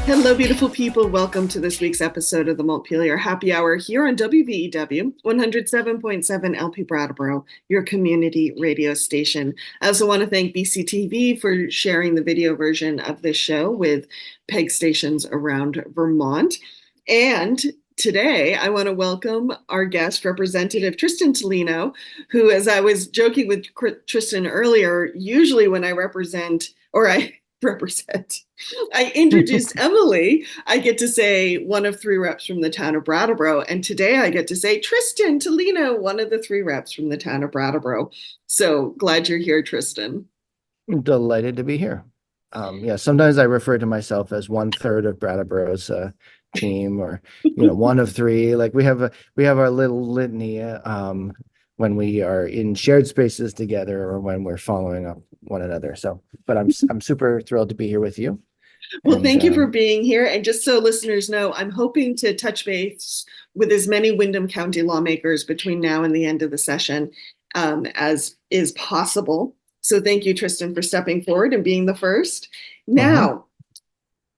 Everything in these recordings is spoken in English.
Hello, beautiful people. Welcome to this week's episode of the Montpelier Happy Hour here on WVEW 107.7 LP Brattleboro, your community radio station. I also want to thank BCTV for sharing the video version of this show with PEG stations around Vermont. And today, I want to welcome our guest, Representative Tristan Toleno, who, as I was joking with Tristan earlier, usually when I represent I introduced Emily, I get to say one of three reps from the town of Brattleboro. And today I get to say Tristan Toleno, one of the three reps from the town of Brattleboro. So glad you're here, Tristan. I'm delighted to be here. Yeah, sometimes I refer to myself as 1/3 of Brattleboro's team, or one of three. Like we have our little litany when we are in shared spaces together or when we're following up one another. So, but I'm super thrilled to be here with you. Well, And thank you for being here. And just so listeners know, I'm hoping to touch base with as many Windham County lawmakers between now and the end of the session as is possible. So thank you, Tristan, for stepping forward and being the first. Now,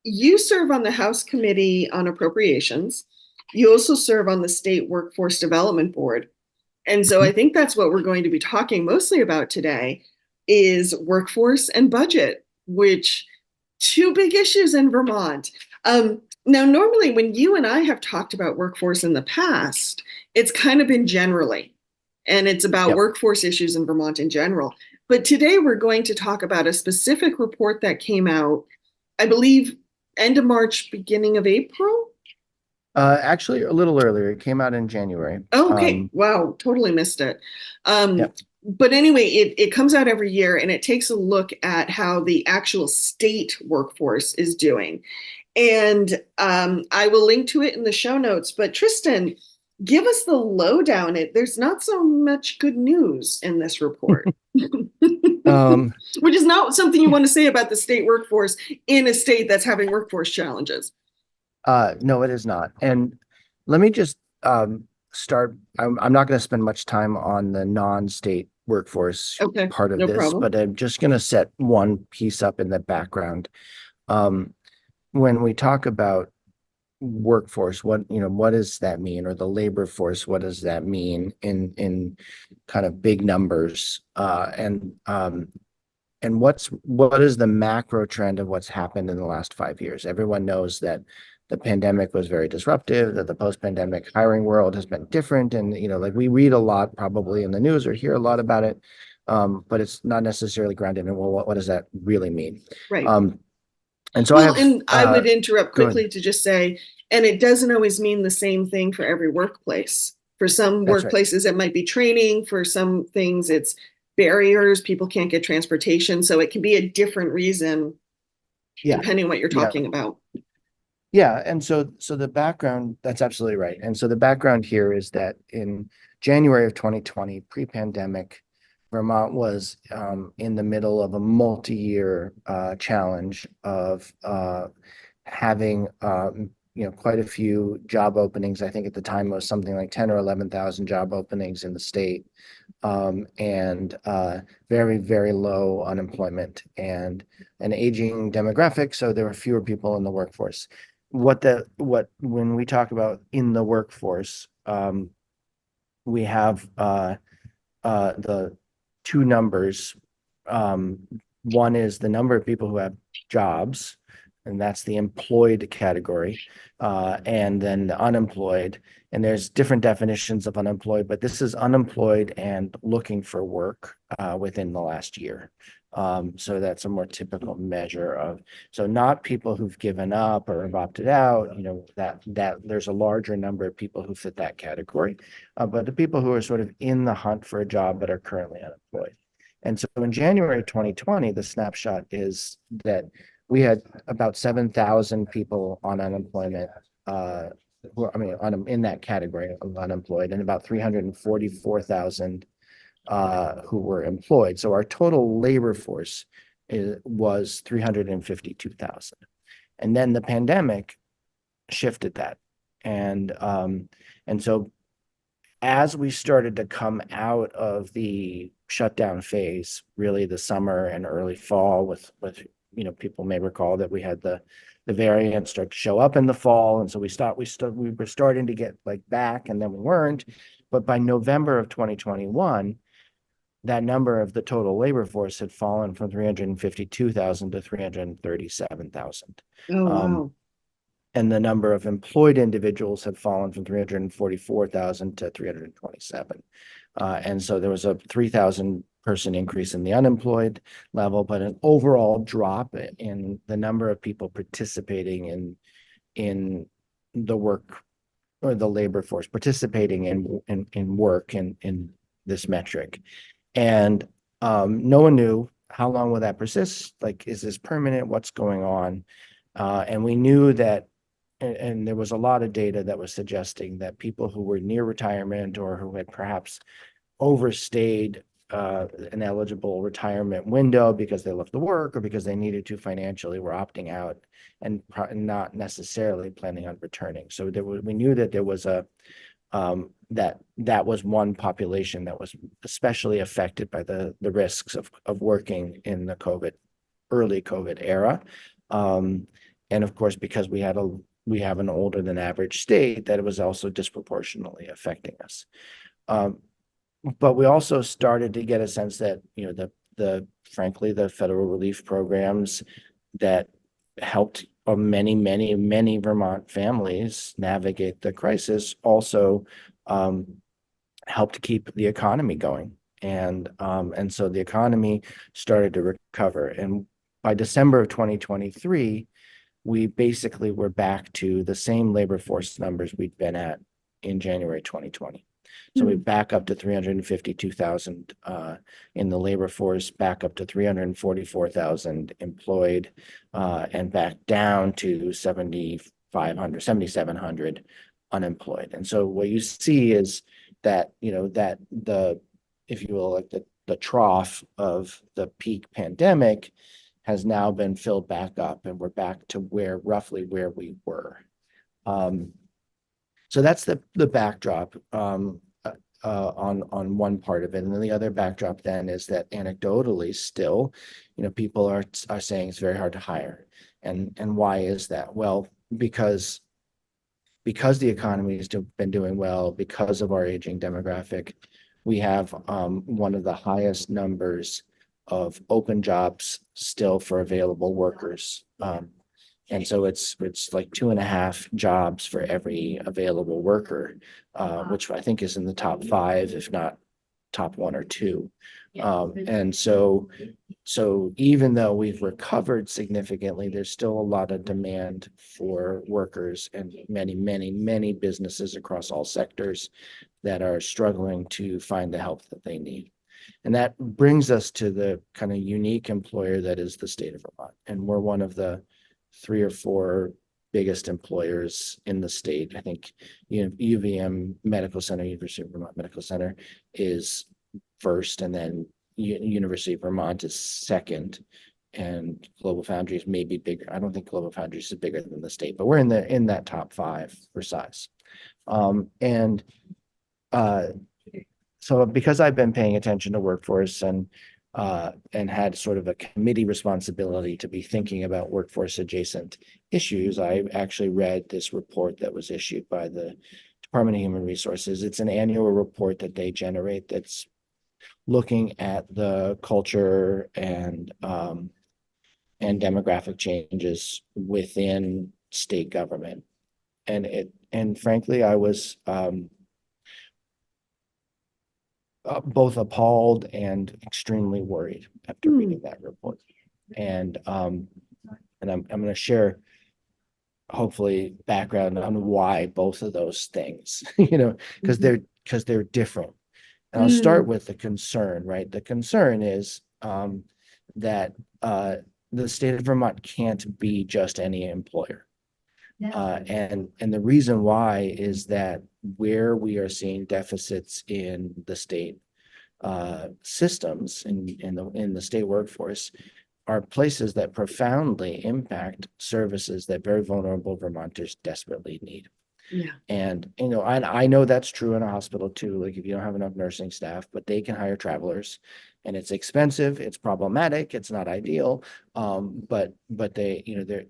you serve on the House Committee on Appropriations. You also serve on the State Workforce Development Board. And so I think that's what we're going to be talking mostly about today is workforce and budget, which two big issues in Vermont. Now, normally when you and I have talked about workforce in the past, it's kind of been generally, and it's about workforce issues in Vermont in general. But today we're going to talk about a specific report that came out, I believe, end of March, beginning of April. Actually, a little earlier. It came out in January. Oh, okay. Wow, totally missed it. But anyway, it comes out every year and it takes a look at how the actual state workforce is doing. And I will link to it in the show notes. But Tristan, give us the lowdown. There's not so much good news in this report. Which is not something you want to say about the state workforce in a state that's having workforce challenges. No, it is not. And let me just start. I'm not going to spend much time on the non-state workforce part of this, but I'm just going to set one piece up in the background. When we talk about workforce, what does that mean? Or the labor force, what does that mean in kind of big numbers? And what is the macro trend of what's happened in the last 5 years? Everyone knows that the pandemic was very disruptive, that the post-pandemic hiring world has been different. And, like we read a lot probably in the news or hear a lot about it, but it's not necessarily grounded in, well, what does that really mean? Right. And so I would interrupt quickly to just say, and it doesn't always mean the same thing for every workplace. For some workplaces, it might be training. For some things, it's barriers. People can't get transportation. So it can be a different reason depending on what you're talking about. Yeah. And so the background, that's absolutely right. And so the background here is that in January of 2020, pre-pandemic, Vermont was in the middle of a multi-year challenge of having quite a few job openings. I think at the time it was something like 10 or 11,000 job openings in the state, and very, very low unemployment and an aging demographic. So there were fewer people in the workforce. When we talk about in the workforce, we have the two numbers. One is the number of people who have jobs, and that's the employed category, and then the unemployed. And there's different definitions of unemployed, but this is unemployed and looking for work within the last year. So that's a more typical measure of, so not people who've given up or have opted out, that there's a larger number of people who fit that category, but the people who are sort of in the hunt for a job but are currently unemployed. And so in January 2020, the snapshot is that we had about 7,000 people on unemployment, in that category of unemployed, and about 344,000 who were employed. So our total labor force was 352,000. And then the pandemic shifted that. And so as we started to come out of the shutdown phase, really the summer and early fall with people may recall that we had the variant start to show up in the fall. And so we were starting to get like back, and then we weren't. But by November of 2021, that number of the total labor force had fallen from 352,000 to 337,000. Oh, wow. And the number of employed individuals had fallen from 344,000 to 327. And so there was a 3,000 person increase in the unemployed level, but an overall drop in the number of people participating in the work, or the labor force participating in work in this metric. And no one knew how long will that persist? Like, is this permanent? What's going on? And we knew that, and there was a lot of data that was suggesting that people who were near retirement or who had perhaps overstayed an eligible retirement window because they left the work or because they needed to financially were opting out and not necessarily planning on returning. So we knew that there was that was one population that was especially affected by the risks of working in the early COVID era. And of course, because we have an older than average state, that it was also disproportionately affecting us. But we also started to get a sense that, frankly, the federal relief programs that helped many Vermont families navigate the crisis also helped keep the economy going. And so the economy started to recover. And by December of 2023, we basically were back to the same labor force numbers we'd been at in January 2020. So we back up to 352,000 in the labor force, back up to 344,000 employed, and back down to 7,700 unemployed. And so what you see is that, that if you will, like the trough of the peak pandemic has now been filled back up, and we're back to roughly where we were. So that's the backdrop on one part of it. And then the other backdrop then is that anecdotally still, people are saying it's very hard to hire. And why is that? Well, because the economy has been doing well, because of our aging demographic, we have one of the highest numbers of open jobs still for available workers. And so it's like 2.5 jobs for every available worker, which I think is in the top 5, if not top 1 or 2. And so even though we've recovered significantly, there's still a lot of demand for workers, and many businesses across all sectors that are struggling to find the help that they need. And that brings us to the kind of unique employer that is the state of Vermont. And we're one of the 3 or 4 biggest employers in the state. I think UVM Medical Center, University of Vermont Medical Center, is first, and then University of Vermont is second, and Global Foundries may be bigger. I don't think Global Foundries is bigger than the state, but we're in that top 5 for size. So because I've been paying attention to workforce and had sort of a committee responsibility to be thinking about workforce adjacent issues, I actually read this report that was issued by the Department of Human Resources. It's an annual report that they generate that's looking at the culture and demographic changes within state government. And frankly, I was both appalled and extremely worried after reading that report. And I'm going to share, hopefully, background on why both of those things, because they're different. And I'll start with the concern, right? The concern is that the state of Vermont can't be just any employer. And the reason why is that where we are seeing deficits in the state systems in the state workforce are places that profoundly impact services that very vulnerable Vermonters desperately need. Yeah. And I know that's true in a hospital too. Like if you don't have enough nursing staff, but they can hire travelers, And it's expensive, it's problematic, it's not ideal. But they, they're,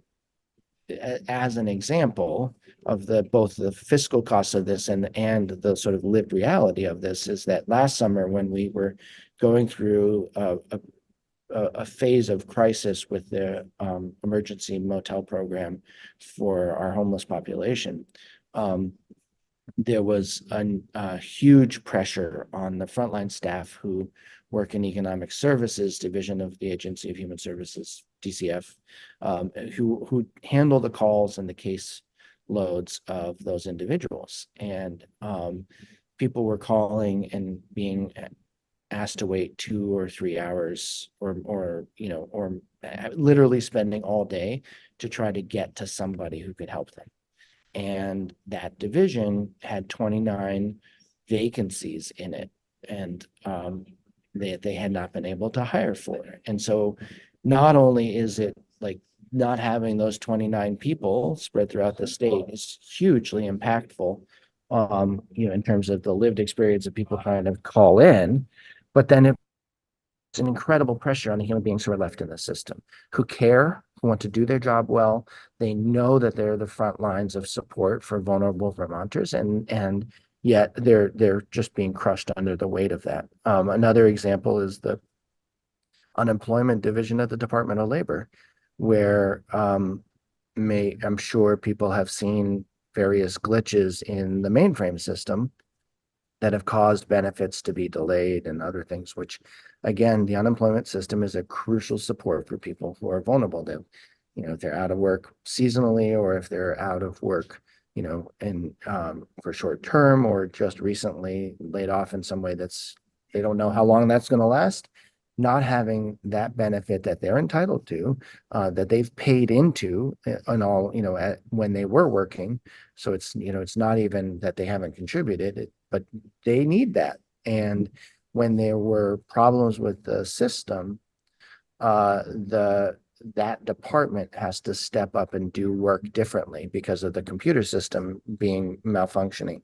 as an example of both the fiscal costs of this and the sort of lived reality of this, is that last summer when we were going through a phase of crisis with the emergency motel program for our homeless population, there was a huge pressure on the frontline staff who work in Economic Services Division of the Agency of Human Services, DCF, who handle the calls and the case loads of those individuals. And people were calling and being asked to wait 2 or 3 hours or literally spending all day to try to get to somebody who could help them. And that division had 29 vacancies in it, and they had not been able to hire for it. And so not only is it like not having those 29 people spread throughout the state is hugely impactful, in terms of the lived experience of people trying to call in, but then it's an incredible pressure on the human beings who are left in the system, who care, who want to do their job well. They know that they're the front lines of support for vulnerable Vermonters, and yet they're just being crushed under the weight of that. Another example is the unemployment division at the Department of Labor, where I'm sure people have seen various glitches in the mainframe system that have caused benefits to be delayed and other things, which again, the unemployment system is a crucial support for people who are vulnerable. That, if they're out of work seasonally, or if they're out of work, and for short term, or just recently laid off in some way they don't know how long that's going to last. Not having that benefit that they're entitled to, that they've paid into and all, when they were working. So it's not even that they haven't contributed, but they need that. And when there were problems with the system, that department has to step up and do work differently because of the computer system being malfunctioning.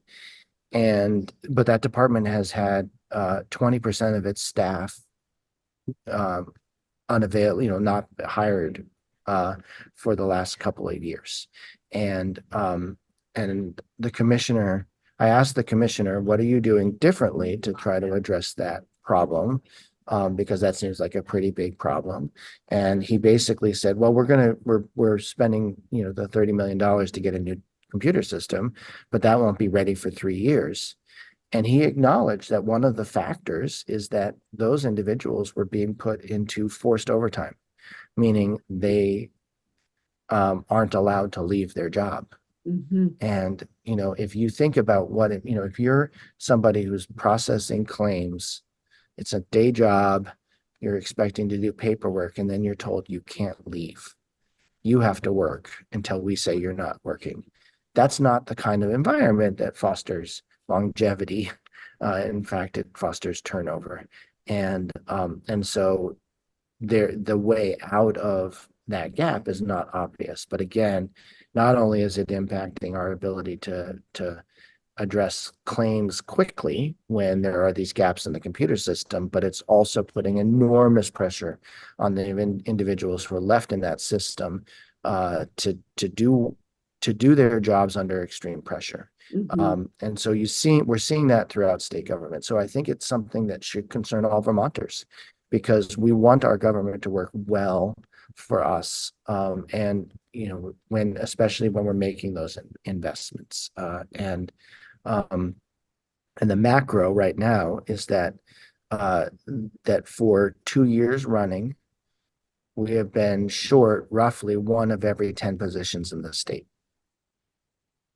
But that department has had 20% of its staff unavailable, not hired for the last couple of years. And the commissioner, I asked the commissioner, what are you doing differently to try to address that problem? Because that seems like a pretty big problem. And he basically said, well, we're spending, the $30 million to get a new computer system, but that won't be ready for 3 years. And he acknowledged that one of the factors is that those individuals were being put into forced overtime, meaning they aren't allowed to leave their job. Mm-hmm. And, if you think about if you're somebody who's processing claims, it's a day job, you're expecting to do paperwork, and then you're told you can't leave. You have to work until we say you're not working. That's not the kind of environment that fosters longevity. In fact, it fosters turnover. And so the way out of that gap is not obvious. But again, not only is it impacting our ability to address claims quickly when there are these gaps in the computer system, but it's also putting enormous pressure on the individuals who are left in that system to do their jobs under extreme pressure. Mm-hmm. And so we're seeing that throughout state government. So I think it's something that should concern all Vermonters, because we want our government to work well for us. And, especially when we're making those investments. And the macro right now is that for 2 years running, we have been short roughly 1 of every 10 positions in the state.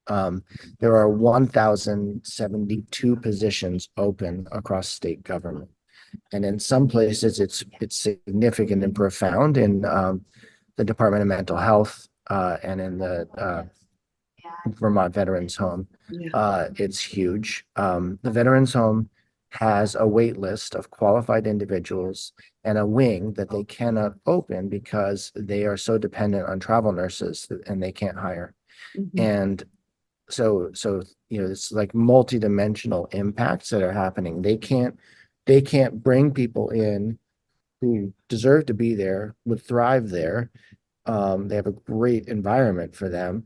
There are 1,072 positions open across state government. And in some places it's significant and profound in the Department of Mental Health and in the Vermont Veterans Home. Yeah. It's huge. The Veterans Home has a wait list of qualified individuals and a wing that they cannot open because they are so dependent on travel nurses and they can't hire. Mm-hmm. And so it's like multidimensional impacts that are happening. They can't they can't bring people in who deserve to be there, would thrive there. They have a great environment for them,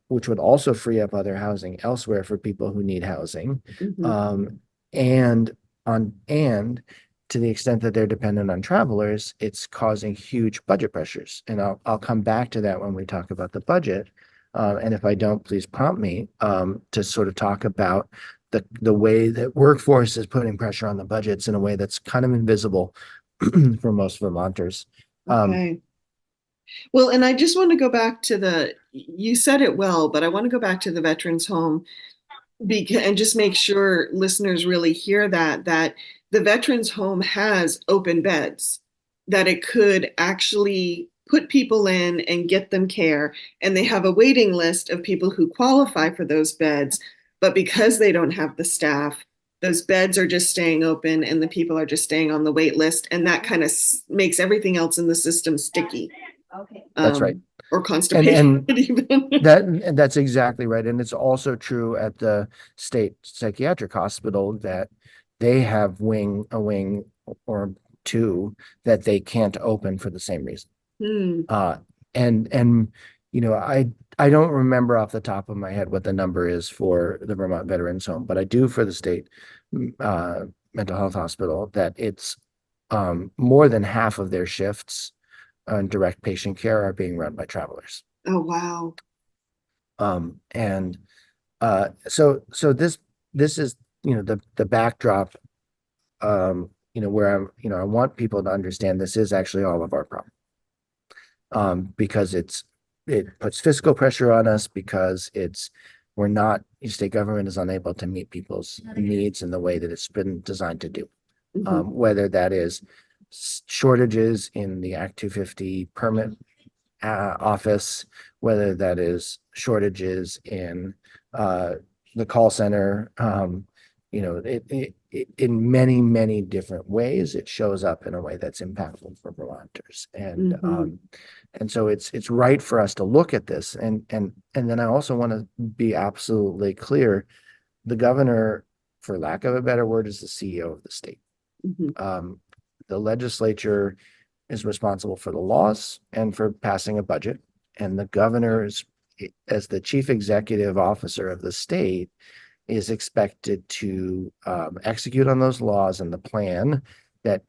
which would also free up other housing elsewhere for people who need housing. Mhm. And to the extent that they're dependent on travelers, it's causing huge budget pressures. And I'll come back to that when we talk about the budget. And if I don't, please prompt me to sort of talk about the way that workforce is putting pressure on the budgets in a way that's kind of invisible for most Vermonters. Okay. Well, and I just want to go back to you said it well, but I want to go back to the veterans home and just make sure listeners really hear that the veterans home has open beds, that it could actually put people in and get them care. And they have a waiting list of people who qualify for those beds. But because they don't have the staff, those beds are just staying open and the people are just staying on the wait list. And that kind of makes everything else in the system sticky. That's right. Or And constipated even. that's exactly right. And it's also true at the state psychiatric hospital that they have a wing or two that they can't open for the same reason. Hmm. And you know, I don't remember off the top of my head what the number is for the Vermont Veterans Home, but I do for the state mental health hospital that it's more than half of their shifts on direct patient care are being run by travelers. Oh, wow. And so this is, you know, the backdrop, where I want people to understand this is actually all of our problem. Because it puts fiscal pressure on us because state government is unable to meet people's needs in the way that it's been designed to do. Mhm. Whether that is shortages in the Act 250 permit office, whether that is shortages in the call center, in many, many different ways, it shows up in a way that's impactful for Vermonters. And so it's right for us to look at this. And then I also want to be absolutely clear. The governor, for lack of a better word, is the CEO of the state. Mhm. The legislature is responsible for the laws and for passing a budget. And the governor is, as the chief executive officer of the state, is expected to execute on those laws and the plan that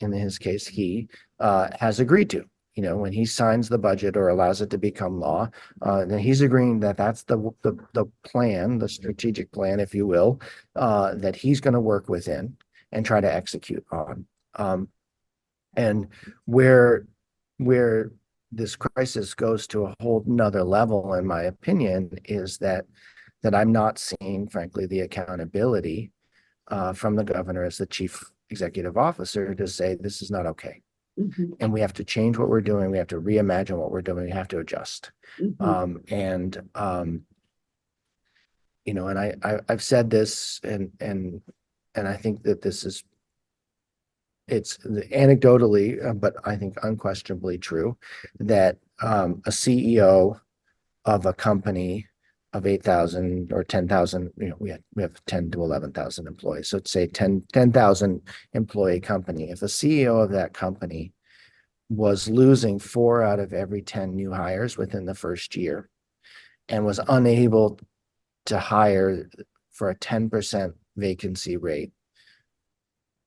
in his case he has agreed to. You know, when he signs the budget or allows it to become law, then he's agreeing that that's the plan, the strategic plan, if you will, that he's going to work within and try to execute on. And where this crisis goes to a whole nother level, in my opinion, is that I'm not seeing, frankly, the accountability from the governor as the chief executive officer to say this is not okay. Mhm. And we have to change what we're doing. We have to reimagine what we're doing. We have to adjust. Mhm. And I've said this, and I think that it's anecdotally, but I think unquestionably true, that a CEO of a company of 8,000 or 10,000, we have 10 to 11,000 employees. So say 10,000 employee company. If a CEO of that company was losing 4 out of every 10 new hires within the first year and was unable to hire for a 10% vacancy rate,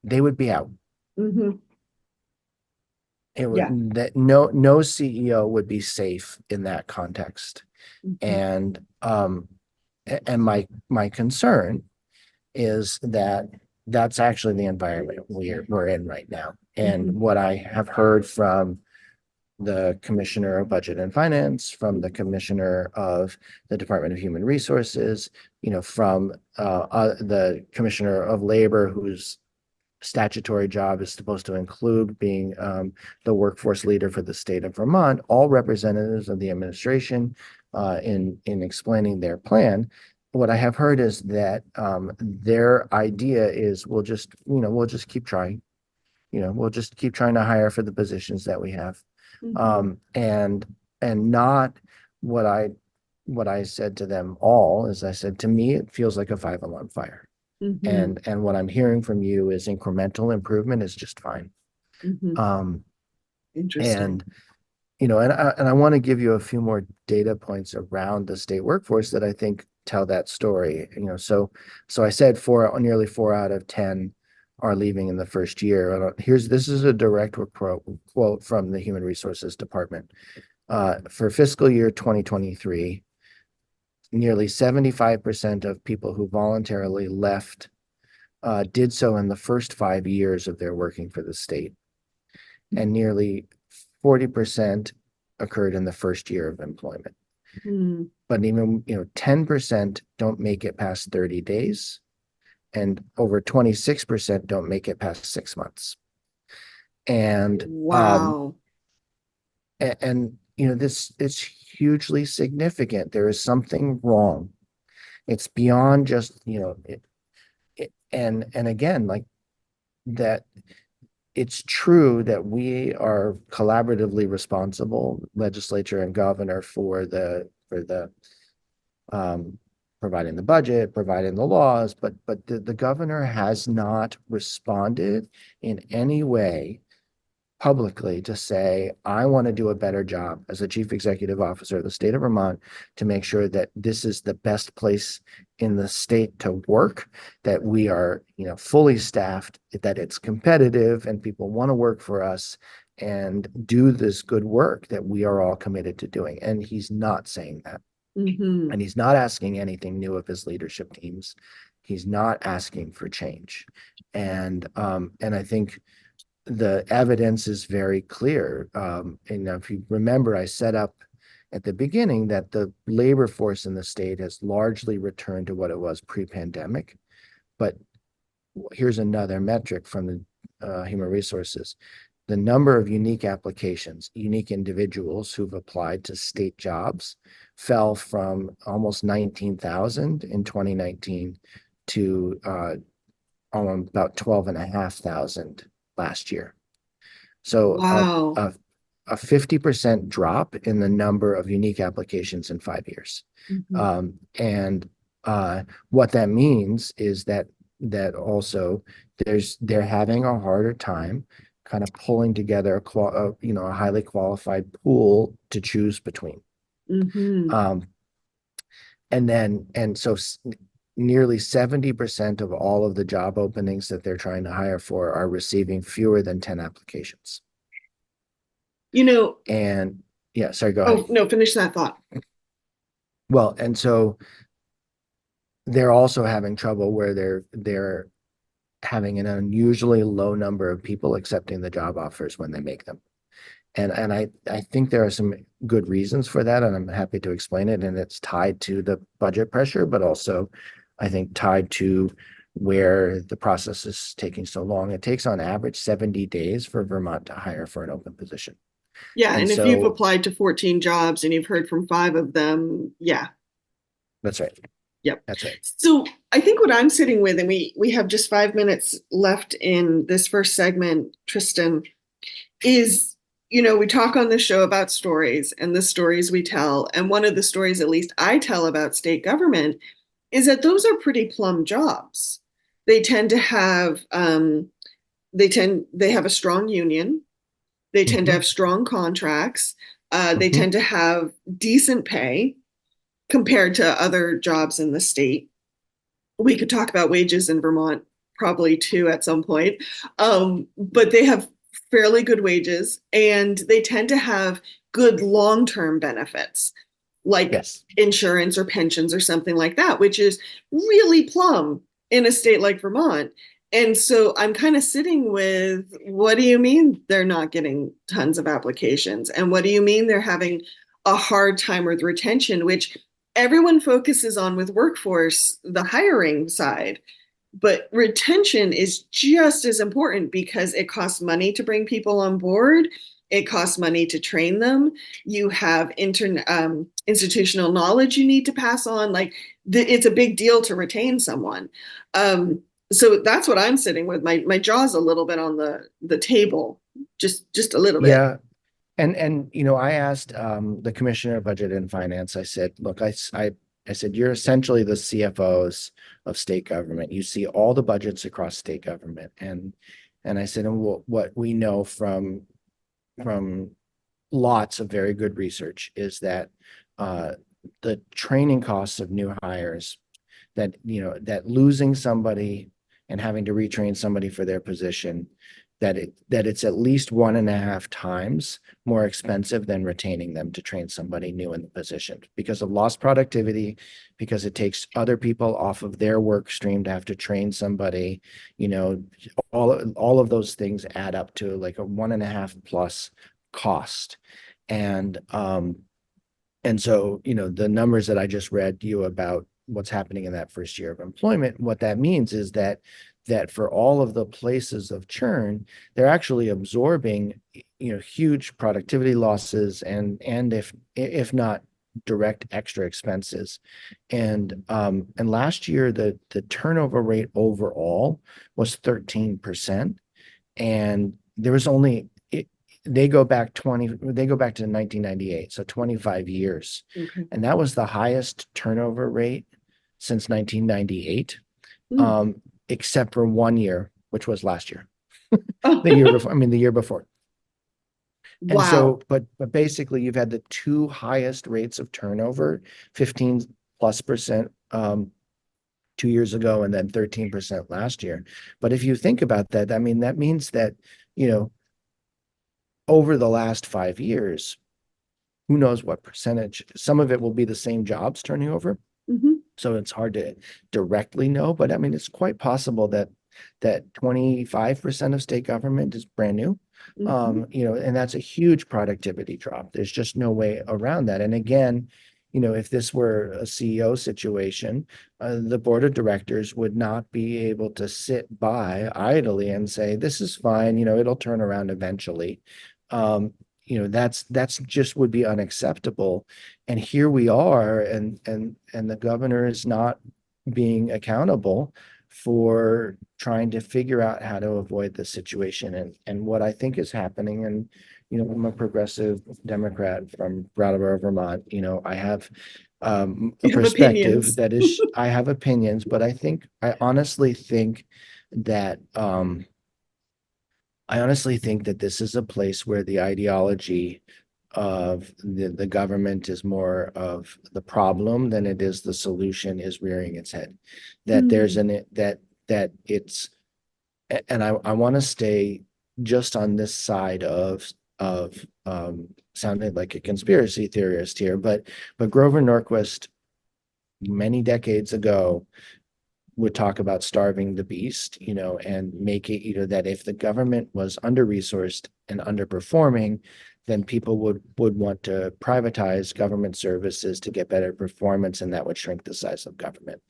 they would be out. Mhm. It Yeah. would that no CEO would be safe in that context. Mhm. And my concern is that that's actually the environment we're in right now. And Mhm. what I have heard from the Commissioner of Budget and Finance, from the Commissioner of the Department of Human Resources, from the Commissioner of Labor, whose statutory job is supposed to include being the workforce leader for the state of Vermont, all representatives of the administration in explaining their plan. What I have heard is that their idea is we'll just keep trying. We'll just keep trying to hire for the positions that we have. Mhm. And not what I said to them all is I said, to me, it feels like a 5-alarm fire. Mhm. And what I'm hearing from you is incremental improvement is just fine. Mhm. Um, Interesting. and and I want to give you a few more data points around the state workforce that I think tell that story. So I said nearly 4 out of 10 are leaving in the first year. This is a direct quote from the Human Resources Department. For fiscal year 2023, nearly 75% of people who voluntarily left did so in the first 5 years of their working for the state, and nearly 40% occurred in the first year of employment. Hmm. But even 10% don't make it past 30 days, and over 26% don't make it past 6 months. And Wow. this it's hugely significant. There is something wrong. It's beyond just and again, like that. It's true that we are collaboratively responsible, legislature and governor, for the um, providing the budget, providing the laws, but the governor has not responded in any way publicly to say, I want to do a better job as a chief executive officer of the state of Vermont to make sure that this is the best place in the state to work, that we are, fully staffed, that it's competitive and people want to work for us and do this good work that we are all committed to doing. And he's not saying that. Hmm. And he's not asking anything new of his leadership teams. He's not asking for change. And I think the evidence is very clear. And if you remember, I set up at the beginning that the labor force in the state has largely returned to what it was pre-pandemic. But here's another metric from the Human Resources. The number of unique applications, unique individuals who've applied to state jobs fell from almost 19,000 in 2019 to about 12,500 last year. So Wow. a 50% drop in the number of unique applications in 5 years. Mhm. And what that means is that also they're having a harder time kind of pulling together a highly qualified pool to choose between. Mhm. Um, and so nearly 70% of all of the job openings that they're trying to hire for are receiving fewer than 10 applications. You know, And yeah, sorry, go ahead. oh no, finish that thought. Well, and so they're also having trouble where they're having an unusually low number of people accepting the job offers when they make them. And I think there are some good reasons for that, and I'm happy to explain it. And it's tied to the budget pressure, but also I think tied to where the process is taking so long. It takes on average 70 days for Vermont to hire for an open position. Yeah, And and if you've so applied to 14 jobs and you've heard from 5 of them, yeah, that's right. yep. That's right. So I think what I'm sitting with, and we have just 5 minutes left in this first segment, Tristan, is we talk on the show about stories and the stories we tell. And one of the stories, at least I tell about state government, is that those are pretty plum jobs. They tend to have they have a strong union. They tend to Mhm, have strong contracts. They mhm. tend to have decent pay compared to other jobs in the state. We could talk about wages in Vermont probably too at some point. But they have fairly good wages and they tend to have good long term benefits like Yes. insurance or pensions or something like that, which is really plum in a state like Vermont. And so I'm kind of sitting with what do you mean they're not getting tons of applications? And what do you mean they're having a hard time with retention, which everyone focuses on with workforce, the hiring side. But retention is just as important because it costs money to bring people on board. It costs money to train them. You have institutional knowledge you need to pass on. Like it's a big deal to retain someone. Um, so that's what I'm sitting with. My jaw's a little bit on the table, just a little bit. Yeah. And I asked the commissioner of budget and finance. I said, look, I I said, you're essentially the CFOs of state government. You see all the budgets across state government. And I said, and what we know from lots of very good research is that the training costs of new hires, that that losing somebody and having to retrain somebody for their position, that it's at least 1.5 times more expensive than retaining them to train somebody new in the position, because of lost productivity, because it takes other people off of their work stream to have to train somebody. All of those things add up to like a 1.5 plus cost. And so, the numbers that I just read you about what's happening in that first year of employment, what that means is that for all of the places of churn, they're actually absorbing, huge productivity losses and if not direct extra expenses. And last year, the turnover rate overall was 13%. And there was only they go back to 1998, so 25 years. Okay. And that was the highest turnover rate since 1998, except for 1 year, which was last year. The year before, the year before. And Wow. so, but basically you've had the two highest rates of turnover, 15+% 2 years ago, and then 13% last year. But if you think about that, that means that, over the last 5 years, who knows what percentage, some of it will be the same jobs turning over. So it's hard to directly know, but it's quite possible that 25% of state government is brand new. And that's a huge productivity drop. There's just no way around that. And again, if this were a CEO situation, the board of directors would not be able to sit by idly and say, this is fine, it'll turn around eventually. That's just would be unacceptable. And here we are, and the governor is not being accountable for trying to figure out how to avoid this situation. And what I think is happening, and I'm a progressive Democrat from Brattleboro, Vermont. I have a perspective that is, I have opinions, but I honestly think that this is a place where the ideology of the government is more of the problem than it is the solution is rearing its head. That there's that it's, and I want to stay just on this side of sounding like a conspiracy theorist here, but Grover Norquist many decades ago would talk about starving the beast, and make it, that if the government was under-resourced and underperforming, then people would want to privatize government services to get better performance, and that would shrink the size of government.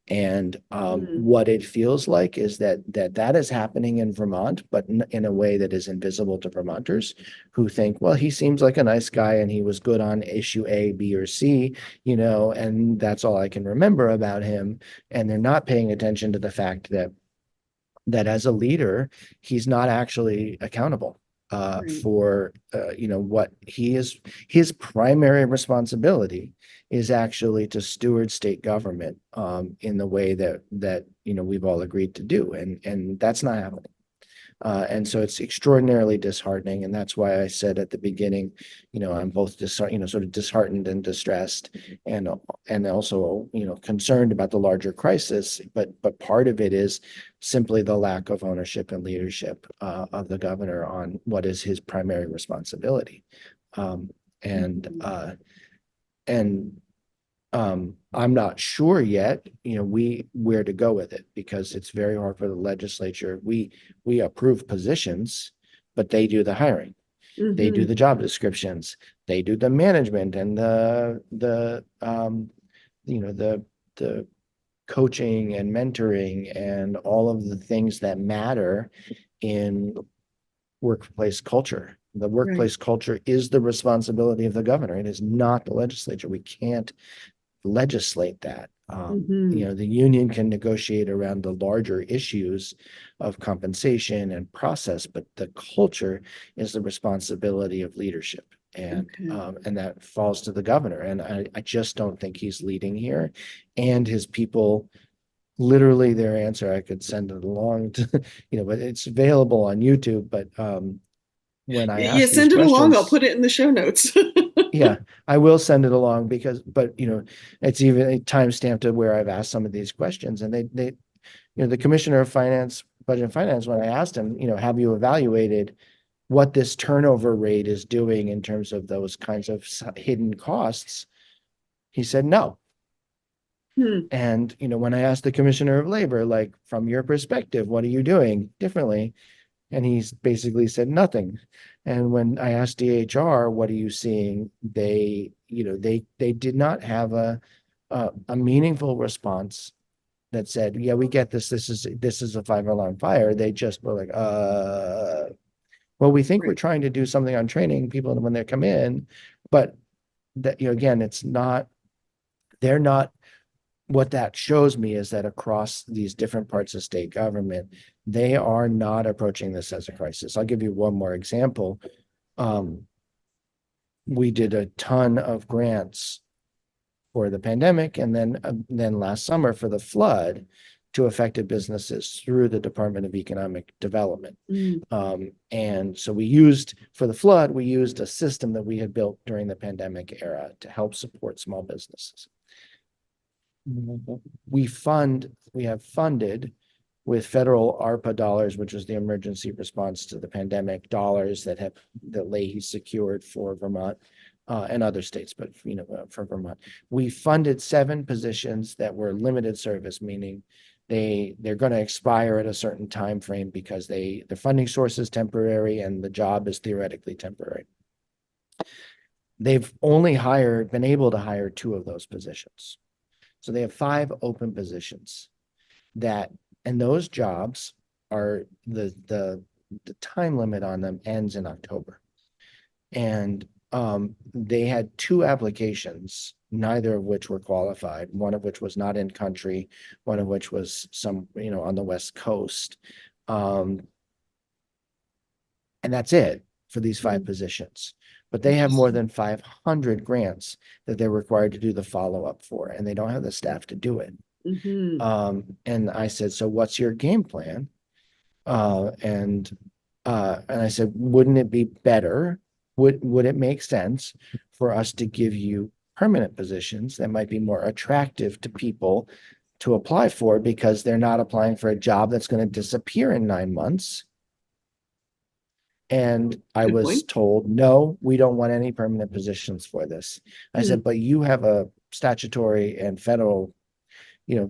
And what it feels like is that is happening in Vermont, but in a way that is invisible to Vermonters, who think, well, he seems like a nice guy and he was good on issue A, B, or C, and that's all I can remember about him. And they're not paying attention to the fact that as a leader, he's not actually accountable for what he is. His primary responsibility is actually to steward state government in the way that we've all agreed to do, and that's not happening. And so it's extraordinarily disheartening, and that's why I said at the beginning, I'm both sort of disheartened and distressed, and also concerned about the larger crisis. But part of it is simply the lack of ownership and leadership of the governor on what is his primary responsibility, I'm not sure yet, where to go with it, because it's very hard for the legislature. We approve positions, but they do the hiring. They do the job descriptions. They do the management and the coaching and mentoring and all of the things that matter in workplace culture. The workplace culture is the responsibility of the governor. It is not the legislature. We can't legislate that. The union can negotiate around the larger issues of compensation and process, but the culture is the responsibility of leadership. And that falls to the governor. And I just don't think he's leading here. And his people, literally their answer, I could send it along to, but it's available on YouTube. But when I Yeah, ask these send it along. I'll questions, put it in the show notes. yeah, I will send it along but it's even time stamped to where I've asked some of these questions, and they the commissioner of finance, budget and finance, when I asked him, have you evaluated what this turnover rate is doing in terms of those kinds of hidden costs? He said no. And, when I asked the commissioner of labor, like, from your perspective, what are you doing differently? And he's basically said nothing. And when I asked DHR, what are you seeing? They did not have a meaningful response that said, yeah, we get this. This is a 5-alarm fire. They just were like, well, we think we're trying to do something on training people when they come in, but that, again, they're not. What that shows me is that across these different parts of state government, they are not approaching this as a crisis. I'll give you one more example. We did a ton of grants for the pandemic, and then last summer for the flood, to affected businesses through the Department of Economic Development. And so for the flood, we used a system that we had built during the pandemic era to help support small businesses. We have funded with federal ARPA dollars, which is the emergency response to the pandemic dollars that Leahy secured for Vermont and other states, but for Vermont, we funded 7 positions that were limited service, meaning they're going to expire at a certain time frame because the funding source is temporary and the job is theoretically temporary. They've only been able to hire 2 of those positions. So they have 5 open positions and those jobs are the time limit on them ends in October. And they had 2 applications, neither of which were qualified, one of which was not in country, one of which was on the West Coast. And that's it for these 5 positions. But they have more than 500 grants that they're required to do the follow-up for, and they don't have the staff to do it. And I said, so what's your game plan? And I said, wouldn't it be better? Would it make sense for us to give you permanent positions that might be more attractive to people to apply for, because they're not applying for a job that's going to disappear in 9 months? And I was told, no, we don't want any permanent positions for this. I said, but you have a statutory and federal,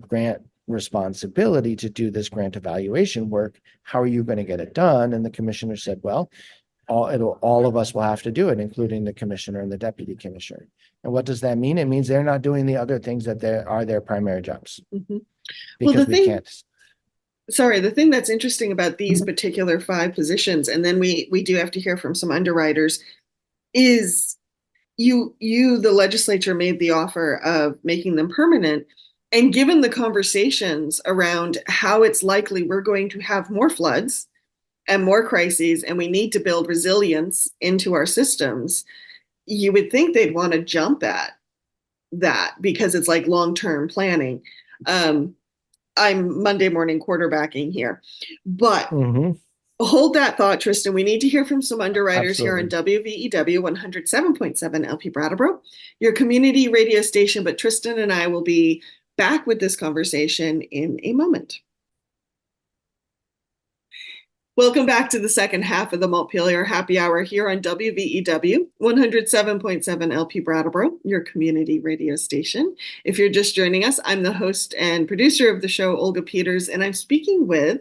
grant responsibility to do this grant evaluation work. How are you going to get it done? And the commissioner said, well, all of us will have to do it, including the commissioner and the deputy commissioner. And what does that mean? It means they're not doing the other things that are their primary jobs. Because we can't. Sorry, the thing that's interesting about these particular 5 positions, and then we do have to hear from some underwriters, is the legislature made the offer of making them permanent. And given the conversations around how it's likely we're going to have more floods and more crises, and we need to build resilience into our systems, you would think they'd want to jump at that because it's like long-term planning. I'm Monday morning quarterbacking here, but hold that thought, Tristan. We need to hear from some underwriters here on WVEW 107.7 LP Brattleboro, your community radio station. But Tristan and I will be back with this conversation in a moment. Welcome back to the second half of the Montpelier Happy Hour here on WVEW 107.7 LP Brattleboro, your community radio station. If you're just joining us, I'm the host and producer of the show, Olga Peters, and I'm speaking with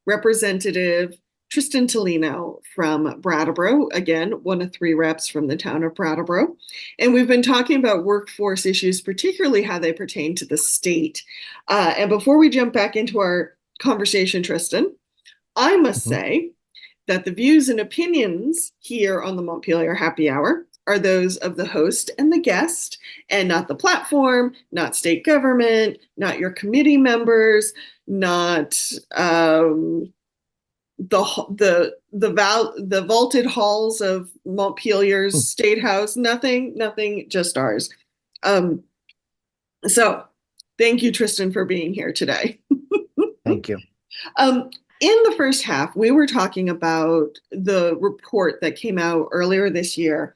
Representative Tristan Toleno from Brattleboro, again, one of 3 reps from the town of Brattleboro. And we've been talking about workforce issues, particularly how they pertain to the state. And before we jump back into our conversation, Tristan, I must say that the views and opinions here on the Montpelier Happy Hour are those of the host and the guest, and not the platform, not state government, not your committee members, not the vaulted halls of Montpelier's State House. Nothing, just ours. So thank you, Tristan, for being here today. Thank you. In the first half, we were talking about the report that came out earlier this year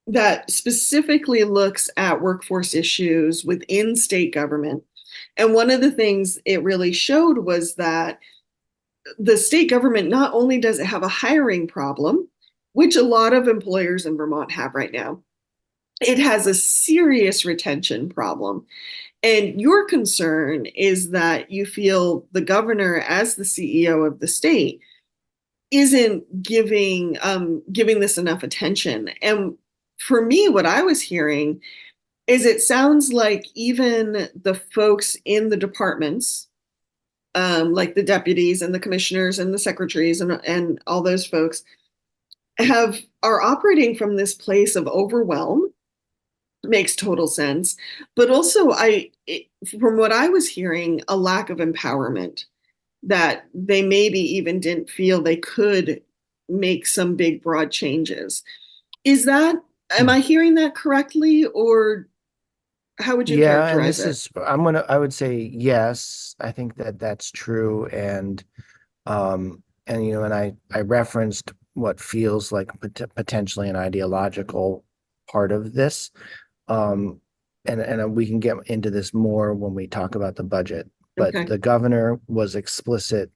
that specifically looks at workforce issues within state government. And one of the things it really showed was that the state government not only does it have a hiring problem, which a lot of employers in Vermont have right now, it has a serious retention problem. And your concern is that you feel the governor, as the CEO of the state, isn't giving this enough attention. And for me, what I was hearing is it sounds like even the folks in the departments, like the deputies and the commissioners and the secretaries and all those folks, are operating from this place of overwhelm. Makes total sense. But also, from what I was hearing, a lack of empowerment, that they maybe even didn't feel they could make some big, broad changes. Am I hearing that correctly, or how would you characterize it? I would say yes, I think that that's true. And I referenced what feels like potentially an ideological part of this. And we can get into this more when we talk about the budget, but Okay. the governor was explicit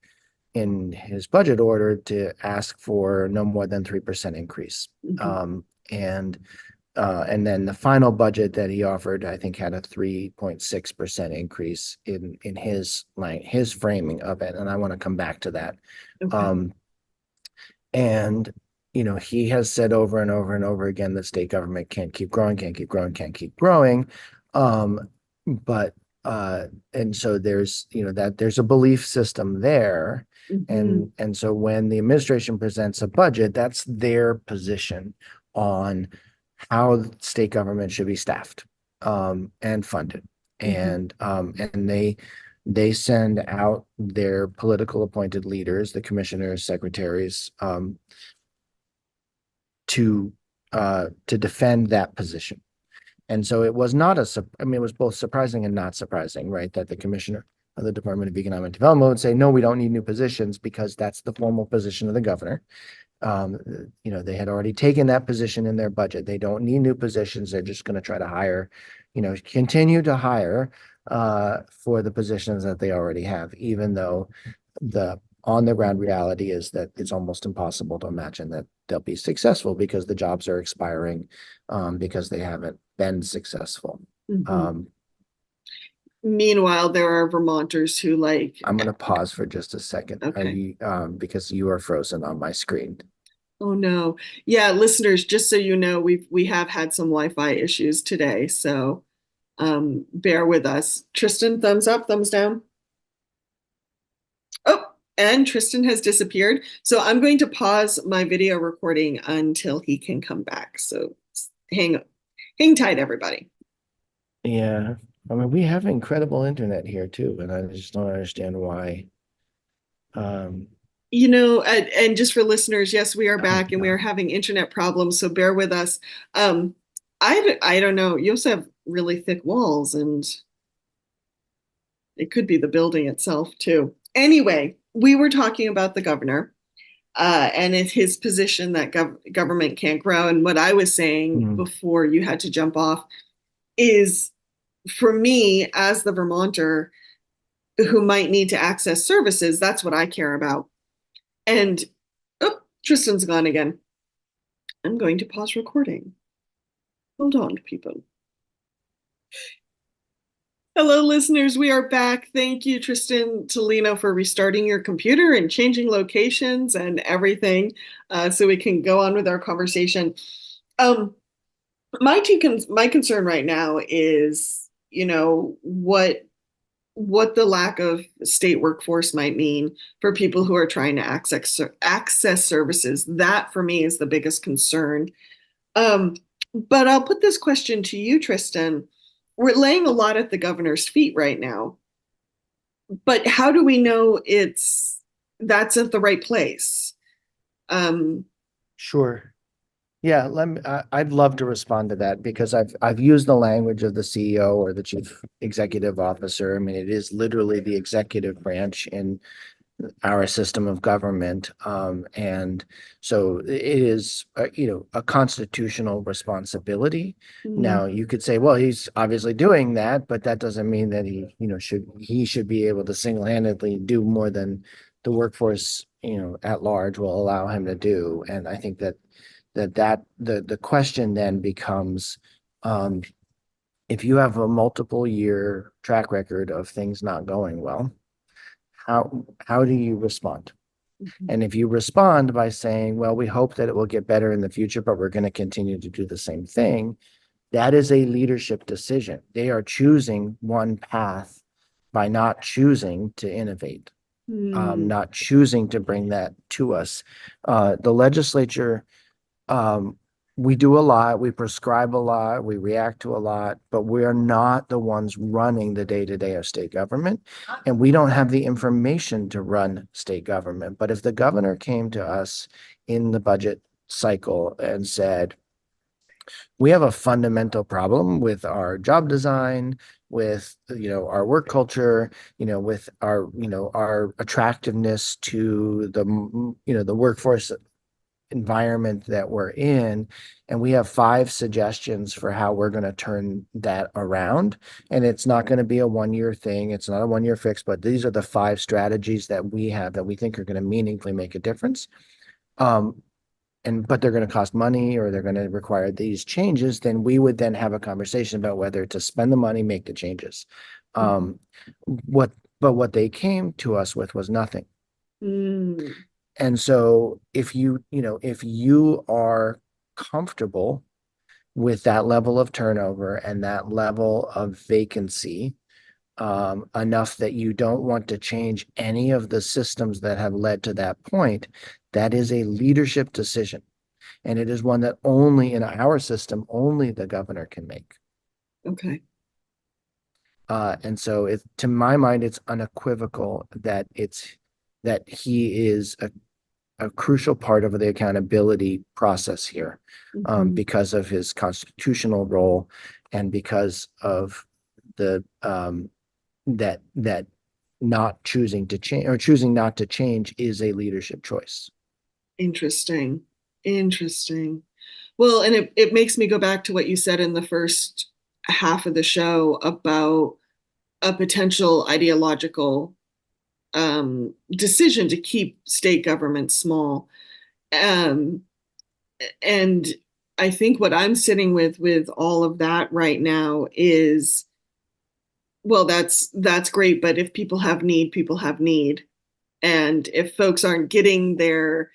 in his budget order to ask for no more than 3% increase. Mhm. And then the final budget that he offered, I think, had a 3.6% increase in his framing of it. And I want to come back to that. Okay. And he has said over and over and over again that state government can't keep growing. But and so there's there's a belief system there. Mhm. And so when the administration presents a budget, that's their position on how state government should be staffed and funded. Mhm. And they send out their political appointed leaders, the commissioners, secretaries, to defend that position. And so it was not it was both surprising and not surprising, right? That the commissioner of the Department of Economic Development would say, no, we don't need new positions, because that's the formal position of the governor. They had already taken that position in their budget. They don't need new positions. They're just going to try to hire, continue to hire for the positions that they already have, even though the on the ground reality is that it's almost impossible to imagine that they'll be successful, because the jobs are expiring, because they haven't been successful. Mhm. Meanwhile, there are Vermonters who I'm going to pause for just a second. Okay. Because you are frozen on my screen. Oh no. Yeah, listeners, just so you know, we have had some Wi-Fi issues today, so bear with us. Tristan, thumbs up, thumbs down. Oh, and Tristan has disappeared. So I'm going to pause my video recording until he can come back. So hang tight, everybody. Yeah. I mean, we have incredible internet here too, and I just don't understand why. And just for listeners, yes, we are Oh, back and we are God. having internet problems, so bear with us. I don't know. You also have really thick walls, and it could be the building itself too. Anyway, we were talking about the governor, and it's his position that government can't grow. And what I was saying Mhm. before you had to jump off is, for me as the Vermonter who might need to access services, that's what I care about. And oh, Tristan's gone again. I'm going to pause recording. Hold on, people. Hello, listeners. We are back. Thank you, Tristan Toleno, for restarting your computer and changing locations and everything, so we can go on with our conversation. My concern right now is, what the lack of state workforce might mean for people who are trying to access services. That for me is the biggest concern. But I'll put this question to you, Tristan. We're laying a lot at the governor's feet right now, but how do we know it's that's at the right place. Um, Sure. Yeah, I'd love to respond to that because I've used the language of the CEO or the chief executive officer. I mean, it is literally the executive branch in our system of government. And so it is, a constitutional responsibility. mm, Now, you could say, well, he's obviously doing that, but that doesn't mean that he should be able to single-handedly do more than the workforce, at large will allow him to do. And I think the question then becomes, um, if you have a multiple year track record of things not going well, how do you respond? mhm, And if you respond by saying, well, we hope that it will get better in the future, but we're going to continue to do the same thing, that is a leadership decision. They are choosing one path by not choosing to innovate, mm, not choosing to bring that to us. The legislature, um, we do a lot, we prescribe a lot, we react to a lot, but we are not the ones running the day-to-day of state government. And we don't have the information to run state government. But if the governor came to us in the budget cycle and said, we have a fundamental problem with our job design, with our work culture, with our attractiveness to the workforce environment that we're in, and we have 5 suggestions for how we're going to turn that around. And it's not going to be a 1 year thing, it's not a 1 year fix, but these are the 5 strategies that we have that we think are going to meaningfully make a difference. um but they're going to cost money or they're going to require these changes. Then we would then have a conversation about whether to spend the money, make the changes. mhm, um what they came to us with was nothing. mm, And so if you are comfortable with that level of turnover and that level of vacancy, enough that you don't want to change any of the systems that have led to that point, that is a leadership decision. And it is one that only in our system, only the governor can make. okay. And so to my mind, it's unequivocal that he is a crucial part of the accountability process here, Mhm. because of his constitutional role and because of the that not choosing to change or choosing not to change is a leadership choice. Interesting. Interesting. Well, and it makes me go back to what you said in the first half of the show about a potential ideological decision to keep state government small. Um, and I think what I'm sitting with all of that right now is, well, that's great, but if people have need, people have need. And if folks aren't getting their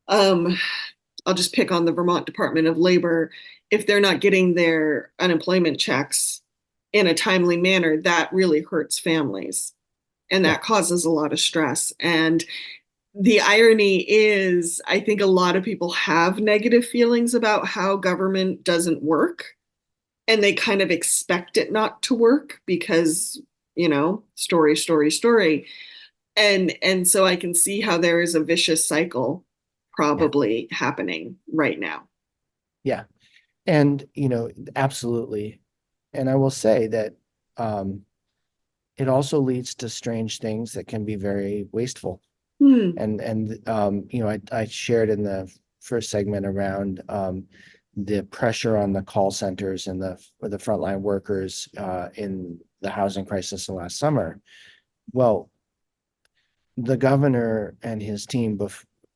um, I'll just pick on the Vermont Department of Labor, if they're not getting their unemployment checks in a timely manner, that really hurts families and Yeah, that causes a lot of stress. And the irony is, I think a lot of people have negative feelings about how government doesn't work and they kind of expect it not to work because, story, story, story. And so I can see how there is a vicious cycle yeah, probably happening right now. yeah. And absolutely. And I will say that um, it also leads to strange things that can be very wasteful. Hmm. I shared in the first segment around the pressure on the call centers and the frontline workers in the housing crisis last summer. Well, the governor and his team,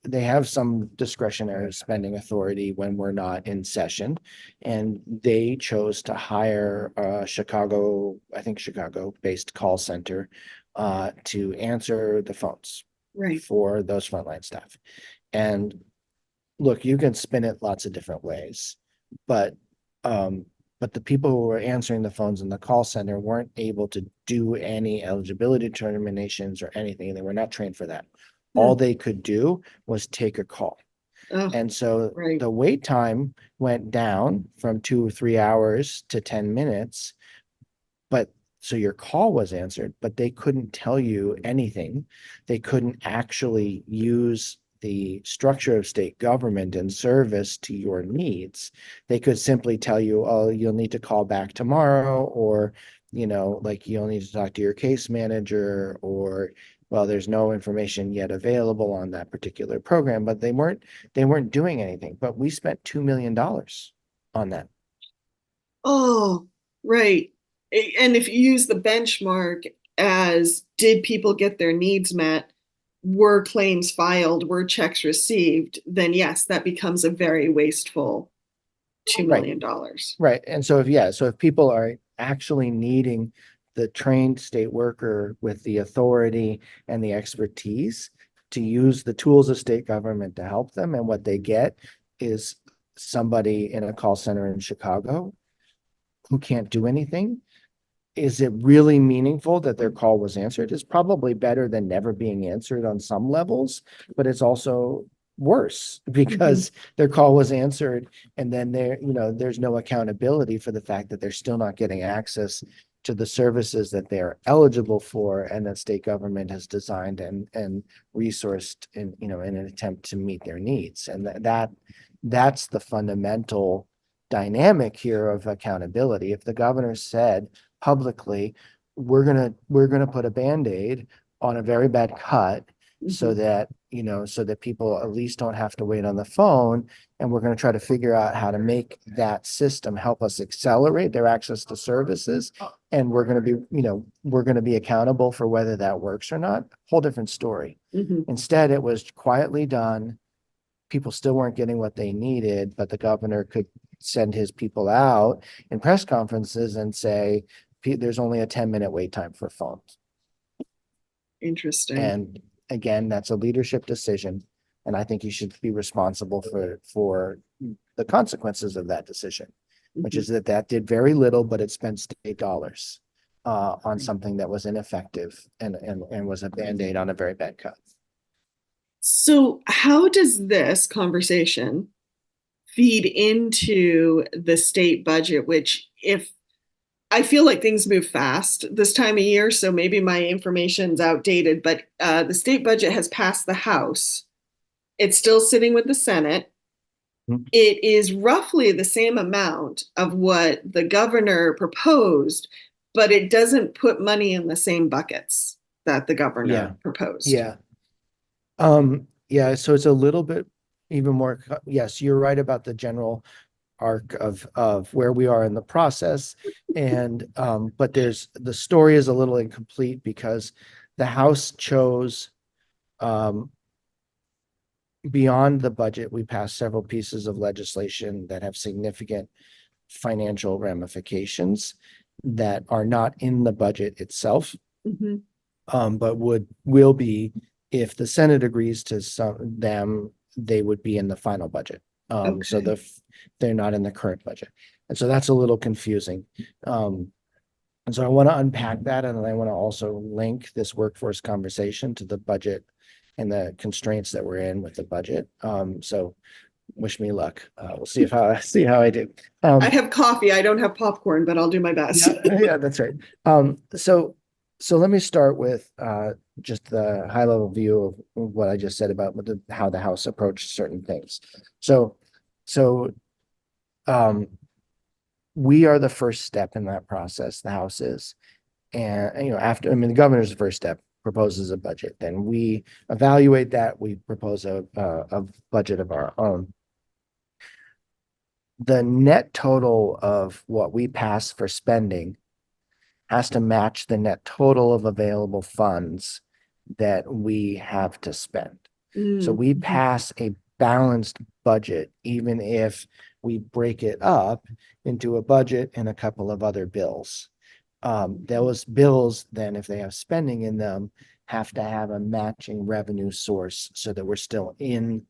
they have some discretionary spending authority when we're not in session, and they chose to hire a I think Chicago-based call center to answer the phones Right. for those frontline staff. And look, you can spin it lots of different ways, but um, but the people who were answering the phones in the call center weren't able to do any eligibility determinations or anything. They were not trained for that. All Hmm. they could do was take a call. Oh, And so right. the wait time went down from 2 or 3 hours to 10 minutes, but so your call was answered, but they couldn't tell you anything. They couldn't actually use the structure of state government and service to your needs. They could simply tell you, oh, you'll need to call back tomorrow, or, like you'll need to talk to your case manager, or, well, there's no information yet available on that particular program, but they weren't doing anything. But we spent $2 million on that. Oh, right. And if you use the benchmark as did people get their needs met, were claims filed, were checks received, then yes, that becomes a very wasteful $2 Right. million. Right. And so if people are actually needing the trained state worker with the authority and the expertise to use the tools of state government to help them, and what they get is somebody in a call center in Chicago who can't do anything, is it really meaningful that their call was answered? It's probably better than never being answered on some levels, but it's also worse because their call was answered, and then there's no accountability for the fact that they're still not getting access to the services that they're eligible for and that state government has designed and resourced in an attempt to meet their needs. And that's the fundamental dynamic here of accountability. If the governor said publicly, we're gonna put a Band-Aid on a very bad cut so that people at least don't have to wait on the phone, and we're going to try to figure out how to make that system help us accelerate their access to services, and we're going to be accountable for whether that works or not. Whole different story. Instead, it was quietly done. People still weren't getting what they needed, but the governor could send his people out in press conferences and say, there's only a 10-minute wait time for phones. Interesting. And again, that's a leadership decision, and I think you should be responsible for the consequences of that decision, which is that did very little, but it spent state dollars on something that was ineffective and was a Band-Aid on a very bad cut. So how does this conversation feed into the state budget, which, if I feel like things move fast this time of year, so maybe my information's outdated, but the state budget has passed the House. It's still sitting with the Senate. It is roughly the same amount of what the governor proposed, but it doesn't put money in the same buckets that the governor proposed. So it's a little bit even more. Yes, you're right about the general arc of where we are in the process, and but the story is a little incomplete because the House chose, beyond the budget, we passed several pieces of legislation that have significant financial ramifications that are not in the budget itself, but will be, if the Senate agrees to them, they would be in the final budget. So they're not in the current budget. And so that's a little confusing. And so I want to unpack that, and then I want to also link this workforce conversation to the budget and the constraints that we're in with the budget. So wish me luck. We'll see how I do. I have coffee. I don't have popcorn, but I'll do my best. Yeah, that's right. So let me start with just the high level view of what I just said about how the House approached certain things. So we are the first step in that process. The House is, and the governor's the first step, proposes a budget. Then we evaluate that. We propose a budget of our own. The net total of what we pass for spending has to match the net total of available funds that we have to spend. So we pass a balanced budget, even if we break it up into a budget and a couple of other bills. Those bills, then, if they have spending in them, have to have a matching revenue source so that we're still in,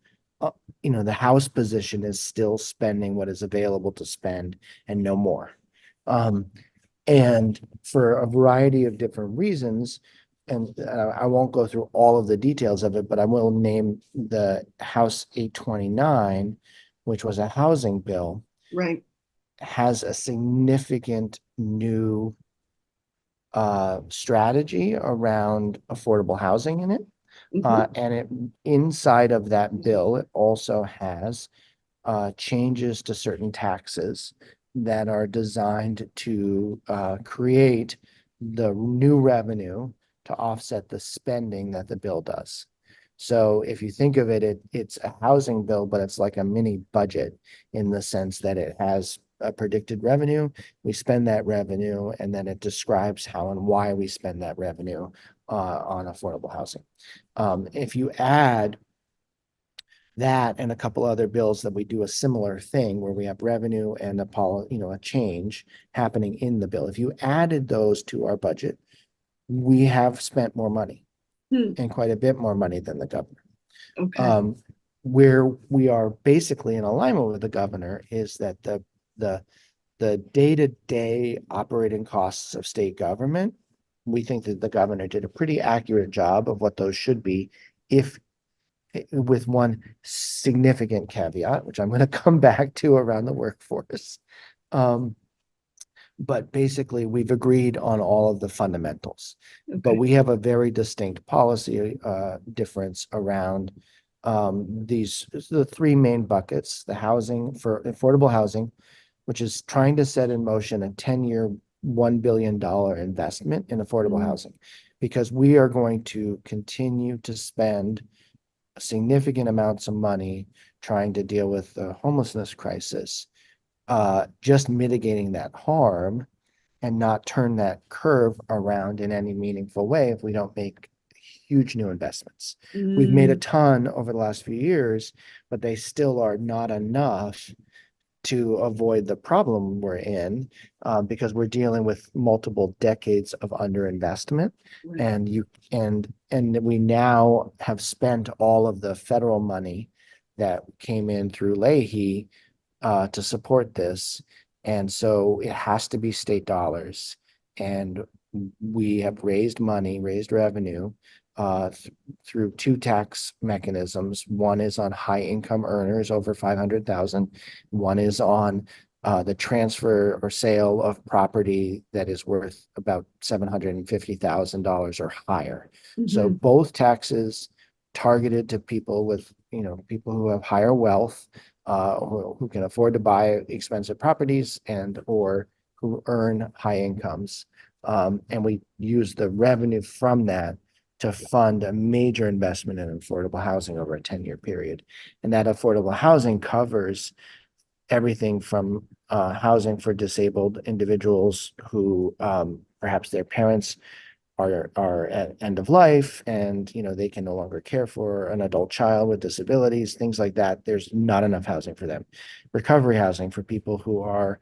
the House position is still spending what is available to spend and no more. And for a variety of different reasons, and I won't go through all of the details of it, but I will name the House 829, which was a housing bill, Right. has a significant new strategy around affordable housing in it. Mhm. And it inside of that bill, it also has changes to certain taxes that are designed to create the new revenue to offset the spending that the bill does. So if you think of it, it's a housing bill, but it's like a mini budget in the sense that it has a predicted revenue. We spend that revenue, and then it describes how and why we spend that revenue on affordable housing. If you add that and a couple other bills that we do a similar thing where we have revenue and a change happening in the bill. If you added those to our budget, we have spent more money Hmm. and quite a bit more money than the governor. Okay. Um, where we are basically in alignment with the governor is that the the day-to-day operating costs of state government, we think that the governor did a pretty accurate job of what those should be, if with one significant caveat, which I'm going to come back to around the workforce. Um, but basically, we've agreed on all of the fundamentals. But Okay. we have a very distinct policy difference around the three main buckets: the housing for affordable housing, which is trying to set in motion a 10-year, $1 billion investment in affordable Mm. housing, because we are going to continue to spend significant amounts of money trying to deal with the homelessness crisis, just mitigating that harm and not turn that curve around in any meaningful way if we don't make huge new investments. We've made a Mm. ton over the last few years, but they still are not enough to avoid the problem we're in, because we're dealing with multiple decades of underinvestment, Right. and we now have spent all of the federal money that came in through Leahy to support this, and so it has to be state dollars. And we have raised money, raised revenue through two tax mechanisms. One is on high income earners over 500,000. One is on the transfer or sale of property that is worth about $750,000 or higher. So Mhm. both taxes targeted to people with, people who have higher wealth, who can afford to buy expensive properties and or who earn high incomes. And we use the revenue from that to fund a major investment in affordable housing over a 10-year period. And that affordable housing covers everything from housing for disabled individuals who perhaps their parents are at end of life, and they can no longer care for an adult child with disabilities, things like that. There's not enough housing for them. Recovery housing for people who are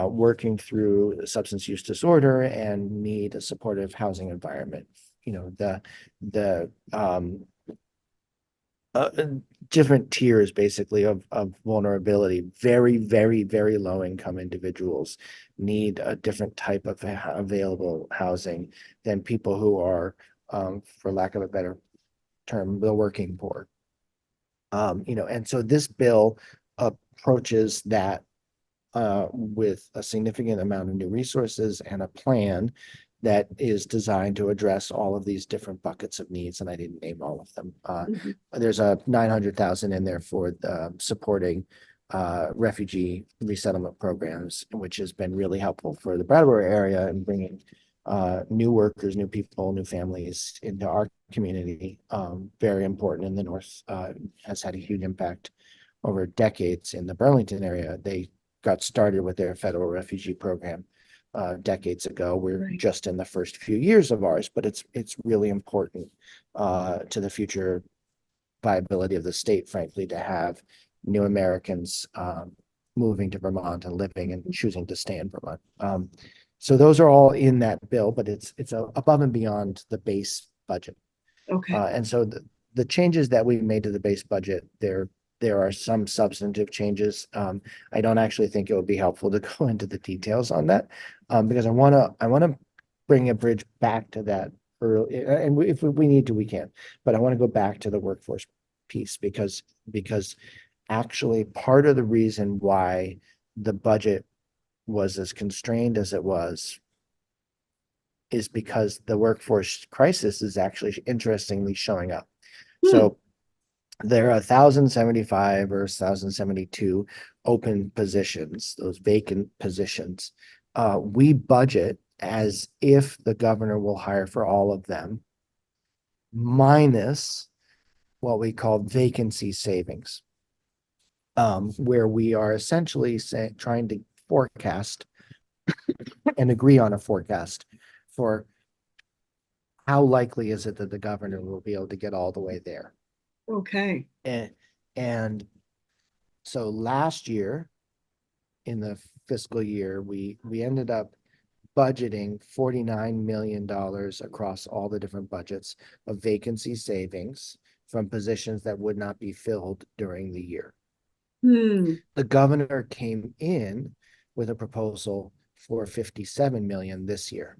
working through substance use disorder and need a supportive housing environment. The uh, different tiers basically of vulnerability. Very, very, very low income individuals need a different type of available housing than people who are, for lack of a better term, the working poor. And so this bill approaches that with a significant amount of new resources and a plan that is designed to address all of these different buckets of needs, and I didn't name all of them. Mhm. There's a 900,000 in there for supporting refugee resettlement programs, which has been really helpful for the Brattleboro area and bringing new workers, new people, new families into our community. Very important in the North, has had a huge impact over decades in the Burlington area. They got started with their federal refugee program decades ago. We're Right. just in the first few years of ours, but it's really important to the future viability of the state, frankly, to have new Americans moving to Vermont and living and choosing to stay in Vermont. So those are all in that bill, but it's above and beyond the base budget. Okay. And so the changes that we made to the base budget, there are some substantive changes. I don't actually think it would be helpful to go into the details on that, because I want to bring a bridge back to that early, and if we need to, we can. But I want to go back to the workforce piece because actually part of the reason why the budget was as constrained as it was is because the workforce crisis is actually interestingly showing up. Hmm. So there are 1,075 or 1,072 open positions, those vacant positions. We budget as if the governor will hire for all of them, minus what we call vacancy savings, where we are essentially trying to forecast and agree on a forecast for how likely is it that the governor will be able to get all the way there. Okay. And so last year, in the fiscal year, we ended up budgeting $49 million across all the different budgets of vacancy savings from positions that would not be filled during the year. The governor came in with a proposal for 57 million this year.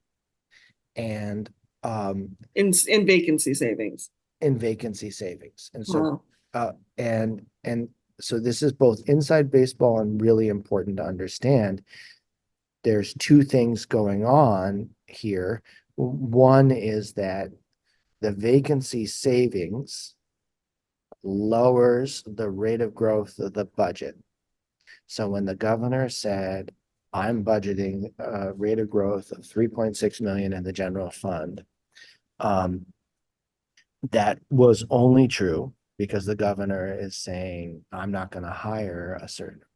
And in vacancy savings. In vacancy savings. And so wow. And so this is both inside baseball and really important to understand. There's two things going on here. One is that the vacancy savings lowers the rate of growth of the budget. So when the governor said, I'm budgeting a rate of growth of 3.6 million in the general fund, that was only true because the governor is saying, I'm not going to hire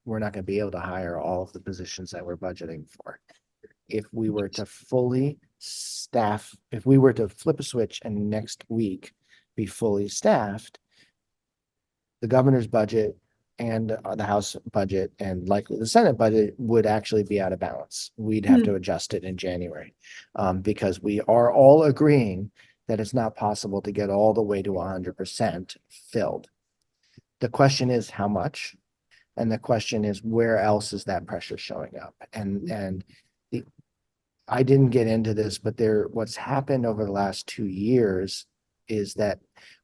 we're not going to be able to hire all of the positions that we're budgeting for. If we were to fully staff, if we were to flip a switch and next week be fully staffed, the governor's budget and the House budget and likely the Senate budget would actually be out of balance. We'd have to adjust it in January because we are all agreeing that it's not possible to get all the way to 100% filled. The question is how much, and the question is where else is that pressure showing up? I didn't get into this, but what's happened over the last 2 years is that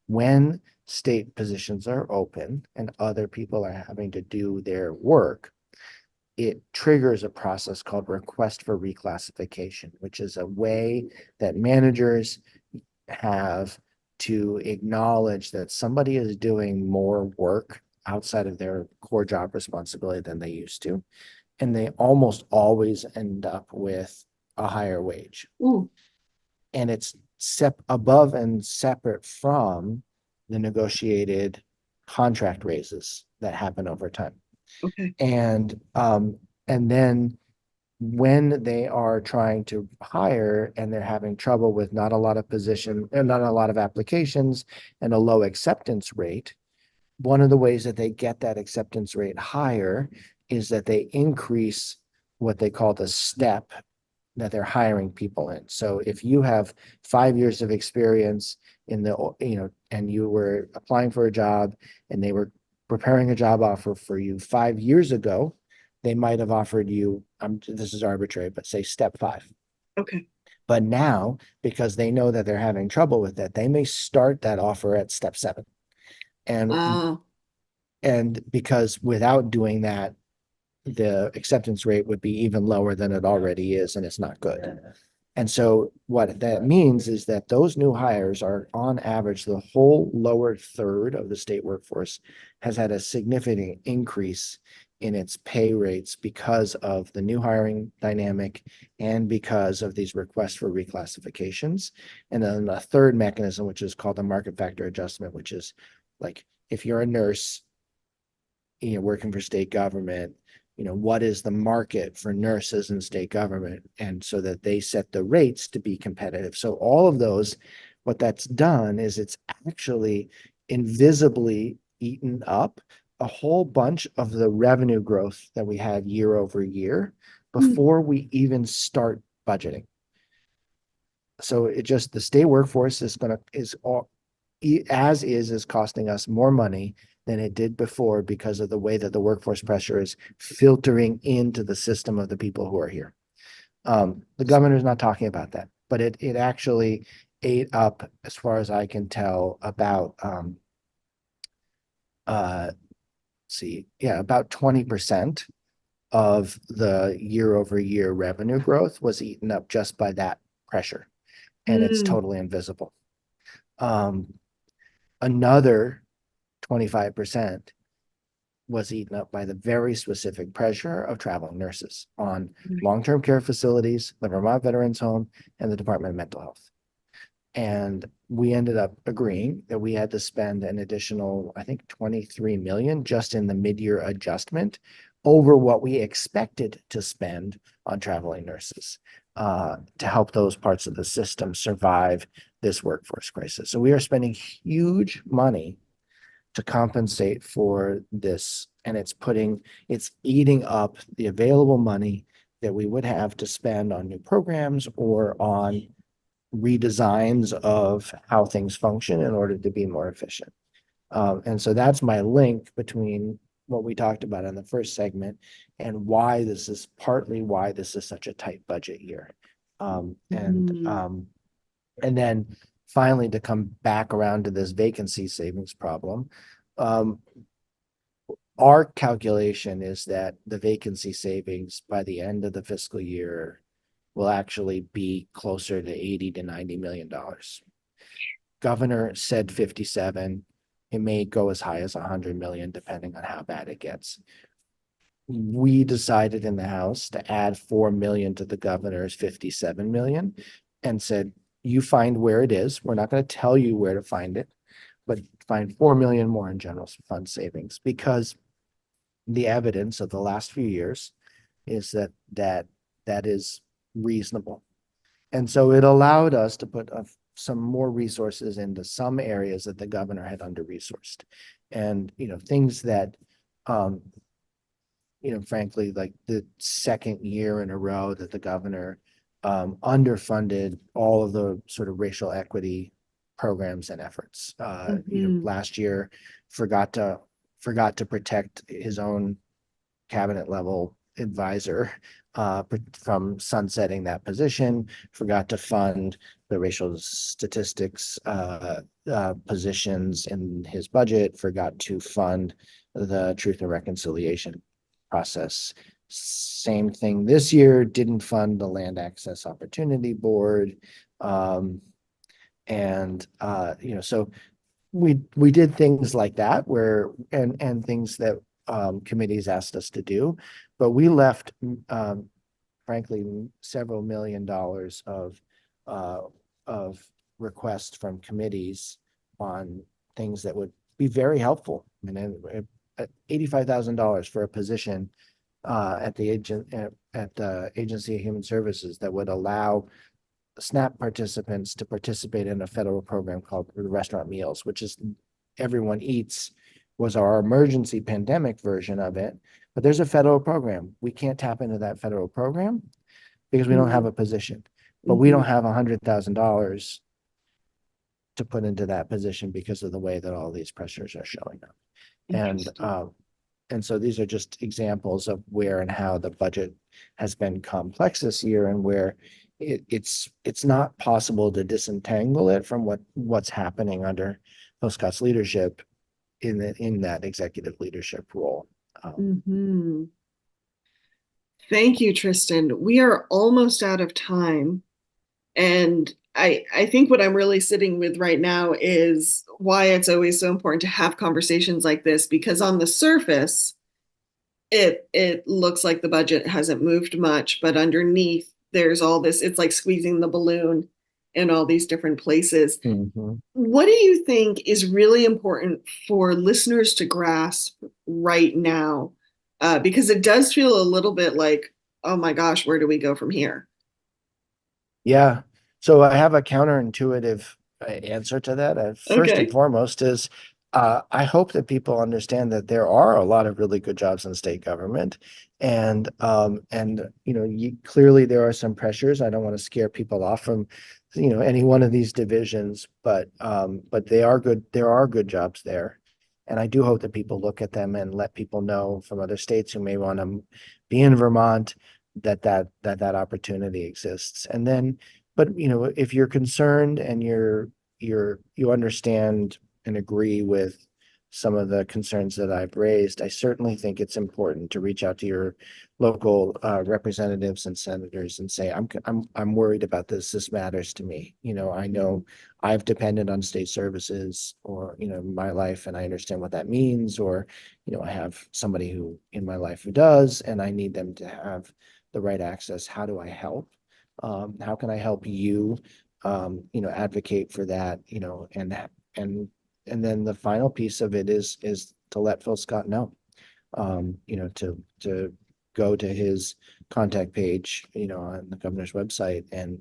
when state positions are open and other people are having to do their work, it triggers a process called request for reclassification, which is a way that managers have to acknowledge that somebody is doing more work outside of their core job responsibility than they used to. And they almost always end up with a higher wage. Ooh. And it's above and separate from the negotiated contract raises that happen over time. Okay. And then when they are trying to hire and they're having trouble with not a lot of position and not a lot of applications and a low acceptance rate, one of the ways that they get that acceptance rate higher is that they increase what they call the step that they're hiring people in. So if you have 5 years of experience in and you were applying for a job and they were preparing a job offer for you 5 years ago, they might have offered you, this is arbitrary, but say step 5. Okay. But now, because they know that they're having trouble with that, they may start that offer at step 7. And because without doing that, the acceptance rate would be even lower than it already is, and it's not good. And so what that means is that those new hires are, on average, the whole lower third of the state workforce has had a significant increase in its pay rates because of the new hiring dynamic and because of these requests for reclassifications. And then a third mechanism, which is called the market factor adjustment, which is like if you're a nurse, working for state government, what is the market for nurses in state government? And so that they set the rates to be competitive. So all of those, what that's done is it's actually invisibly eaten up a whole bunch of the revenue growth that we had year over year before we even start budgeting. So the state workforce is costing us more money than it did before because of the way that the workforce pressure is filtering into the system of the people who are here. The governor's not talking about that, but it actually ate up, as far as I can tell, about about 20% of the year over year revenue growth was eaten up just by that pressure, and it's Mm, totally invisible. Um, Another 25% was eaten up by the very specific pressure of traveling nurses on long-term care facilities, the Vermont Veterans Home, and the Department of Mental Health. And we ended up agreeing that we had to spend an additional, I think, 23 million just in the mid-year adjustment over what we expected to spend on traveling nurses to help those parts of the system survive this workforce crisis. So we are spending huge money to compensate for this, and it's eating up the available money that we would have to spend on new programs or on redesigns of how things function in order to be more efficient. And so that's my link between what we talked about in the first segment and why this is partly why this is such a tight budget year. mm, And then finally, to come back around to this vacancy savings problem, um, our calculation is that the vacancy savings by the end of the fiscal year will actually be closer to 80 to $90 million. Governor said 57. It may go as high as 100 million, depending on how bad it gets. We decided in the House to add 4 million to the governor's 57 million and said, you find where it is. We're not going to tell you where to find it, but find 4 million more in general fund savings, because the evidence of the last few years is that is reasonable. And so it allowed us to put some more resources into some areas that the governor had under-resourced. And, things that, frankly, like the second year in a row that the governor underfunded all of the sort of racial equity programs and efforts. mhm, Last year forgot to protect his own cabinet level advisor from sunsetting that position, forgot to fund the racial statistics positions in his budget, forgot to fund the Truth and Reconciliation process. Same thing this year, didn't fund the Land Access Opportunity Board. So we did things like that and things that committees asked us to do, but we left frankly several $1 million of requests from committees on things that would be very helpful. I mean, $85,000 for a position at the Agency of Human Services that would allow SNAP participants to participate in a federal program called Restaurant Meals, which is Everyone Eats, was our emergency pandemic version of it. But there's a federal program. We can't tap into that federal program because we don't have a position, but we don't have $100,000 to put into that position because of the way that all these pressures are showing up. And so these are just examples of where and how the budget has been complex this year, and where it's not possible to disentangle it from what's happening under Phil Scott's leadership in that executive leadership role. mhm. Thank you, Tristan. We are almost out of time. And I think what I'm really sitting with right now is why it's always so important to have conversations like this, because on the surface, it looks like the budget hasn't moved much, but underneath there's all this, it's like squeezing the balloon in all these different places. What do you think is really important for listeners to grasp right now? Because it does feel a little bit like, oh my gosh, where do we go from here? Yeah. So I have a counterintuitive answer to that. First and Okay. foremost is I hope that people understand that there are a lot of really good jobs in state government, and clearly there are some pressures. I don't want to scare people off from any one of these divisions, but they are good. There are good jobs there, and I do hope that people look at them and let people know from other states who may want to be in Vermont that opportunity exists. And then, but if you're concerned and you understand and agree with some of the concerns that I've raised, I certainly think it's important to reach out to your local representatives and senators and say, I'm worried about this. This matters to me. I know I've depended on state services or, my life, and I understand what that means. Or, I have somebody who in my life who does, and I need them to have the right access. How do I help? How can I help you, advocate for that, and then the final piece of it is to let Phil Scott know, to go to his contact page, on the governor's website and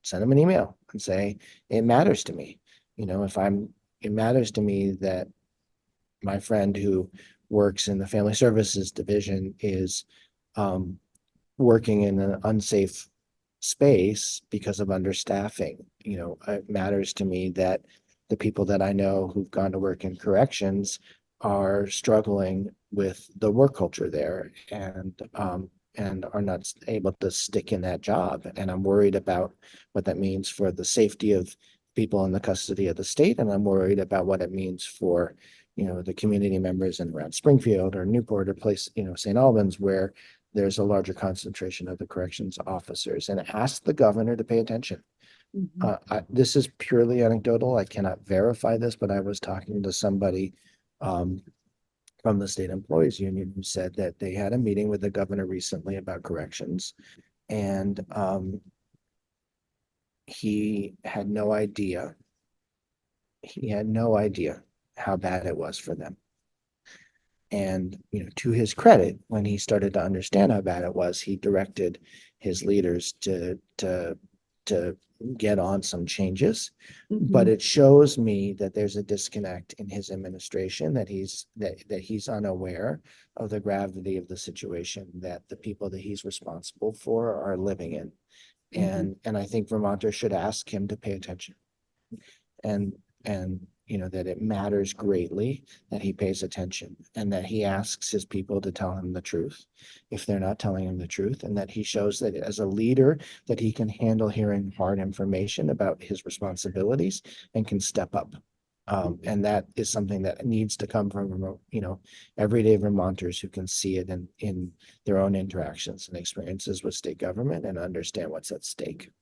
send him an email and say, it matters to me. It matters to me that my friend who works in the family services division is working in an unsafe space because of understaffing. It matters to me that the people that I know who've gone to work in corrections are struggling with the work culture there and are not able to stick in that job. And I'm worried about what that means for the safety of people in the custody of the state. And I'm worried about what it means for, the community members in around Springfield or Newport or St. Albans, where there's a larger concentration of the corrections officers, and ask the governor to pay attention. This is purely anecdotal. I cannot verify this, but I was talking to somebody from the State Employees Union who said that they had a meeting with the governor recently about corrections, and he had no idea. He had no idea how bad it was for them. And, to his credit, when he started to understand how bad it was, he directed his leaders to get on some changes. But it shows me that there's a disconnect in his administration, that he's unaware of the gravity of the situation that the people that he's responsible for are living in. And I think Vermonters should ask him to pay attention, and that it matters greatly that he pays attention, and that he asks his people to tell him the truth if they're not telling him the truth, and that he shows that as a leader that he can handle hearing hard information about his responsibilities and can step up. And that is something that needs to come from, everyday Vermonters who can see it in their own interactions and experiences with state government and understand what's at stake.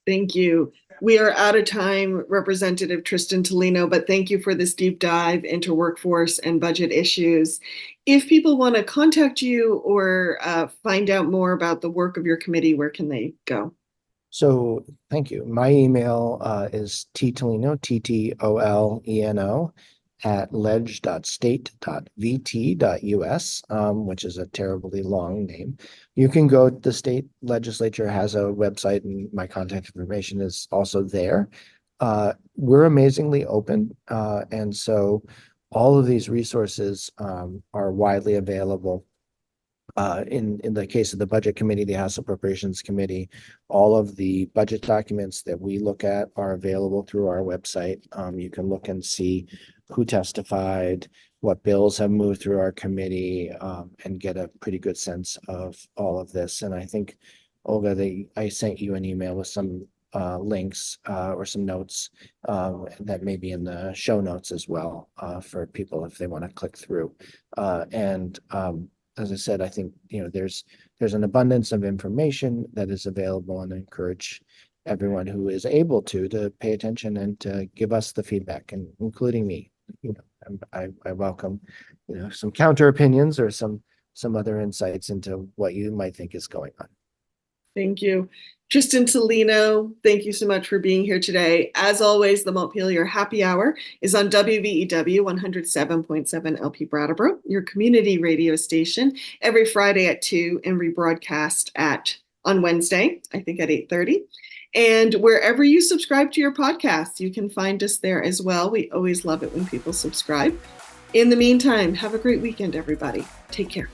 Thank you. We are out of time, Representative Tristan Toleno, but thank you for this deep dive into workforce and budget issues. If people want to contact you or find out more about the work of your committee, where can they go? So thank you. My email is ttoleno, TTOLENO, at ledge.state.vt.us, which is a terribly long name. You can go, the state legislature has a website, and my contact information is also there. We're amazingly open, and so all of these resources are widely available. In the case of the Budget Committee, the House Appropriations Committee, all of the budget documents that we look at are available through our website. You can look and see who testified, what bills have moved through our committee, and get a pretty good sense of all of this. And I think, Olga, I sent you an email with some links or some notes that may be in the show notes as well for people if they want to click through. As I said, I think, there's an abundance of information that is available, and I encourage everyone who is able to pay attention and to give us the feedback, and including me. I welcome, some counter opinions or some other insights into what you might think is going on. Thank you. Tristan Toleno, thank you so much for being here today. As always, the Montpelier Happy Hour is on WVEW 107.7 LP Brattleboro, your community radio station, every Friday at 2 and rebroadcast on Wednesday, I think at 8:30. And wherever you subscribe to your podcast, you can find us there as well. We always love it when people subscribe. In the meantime, have a great weekend, everybody. Take care.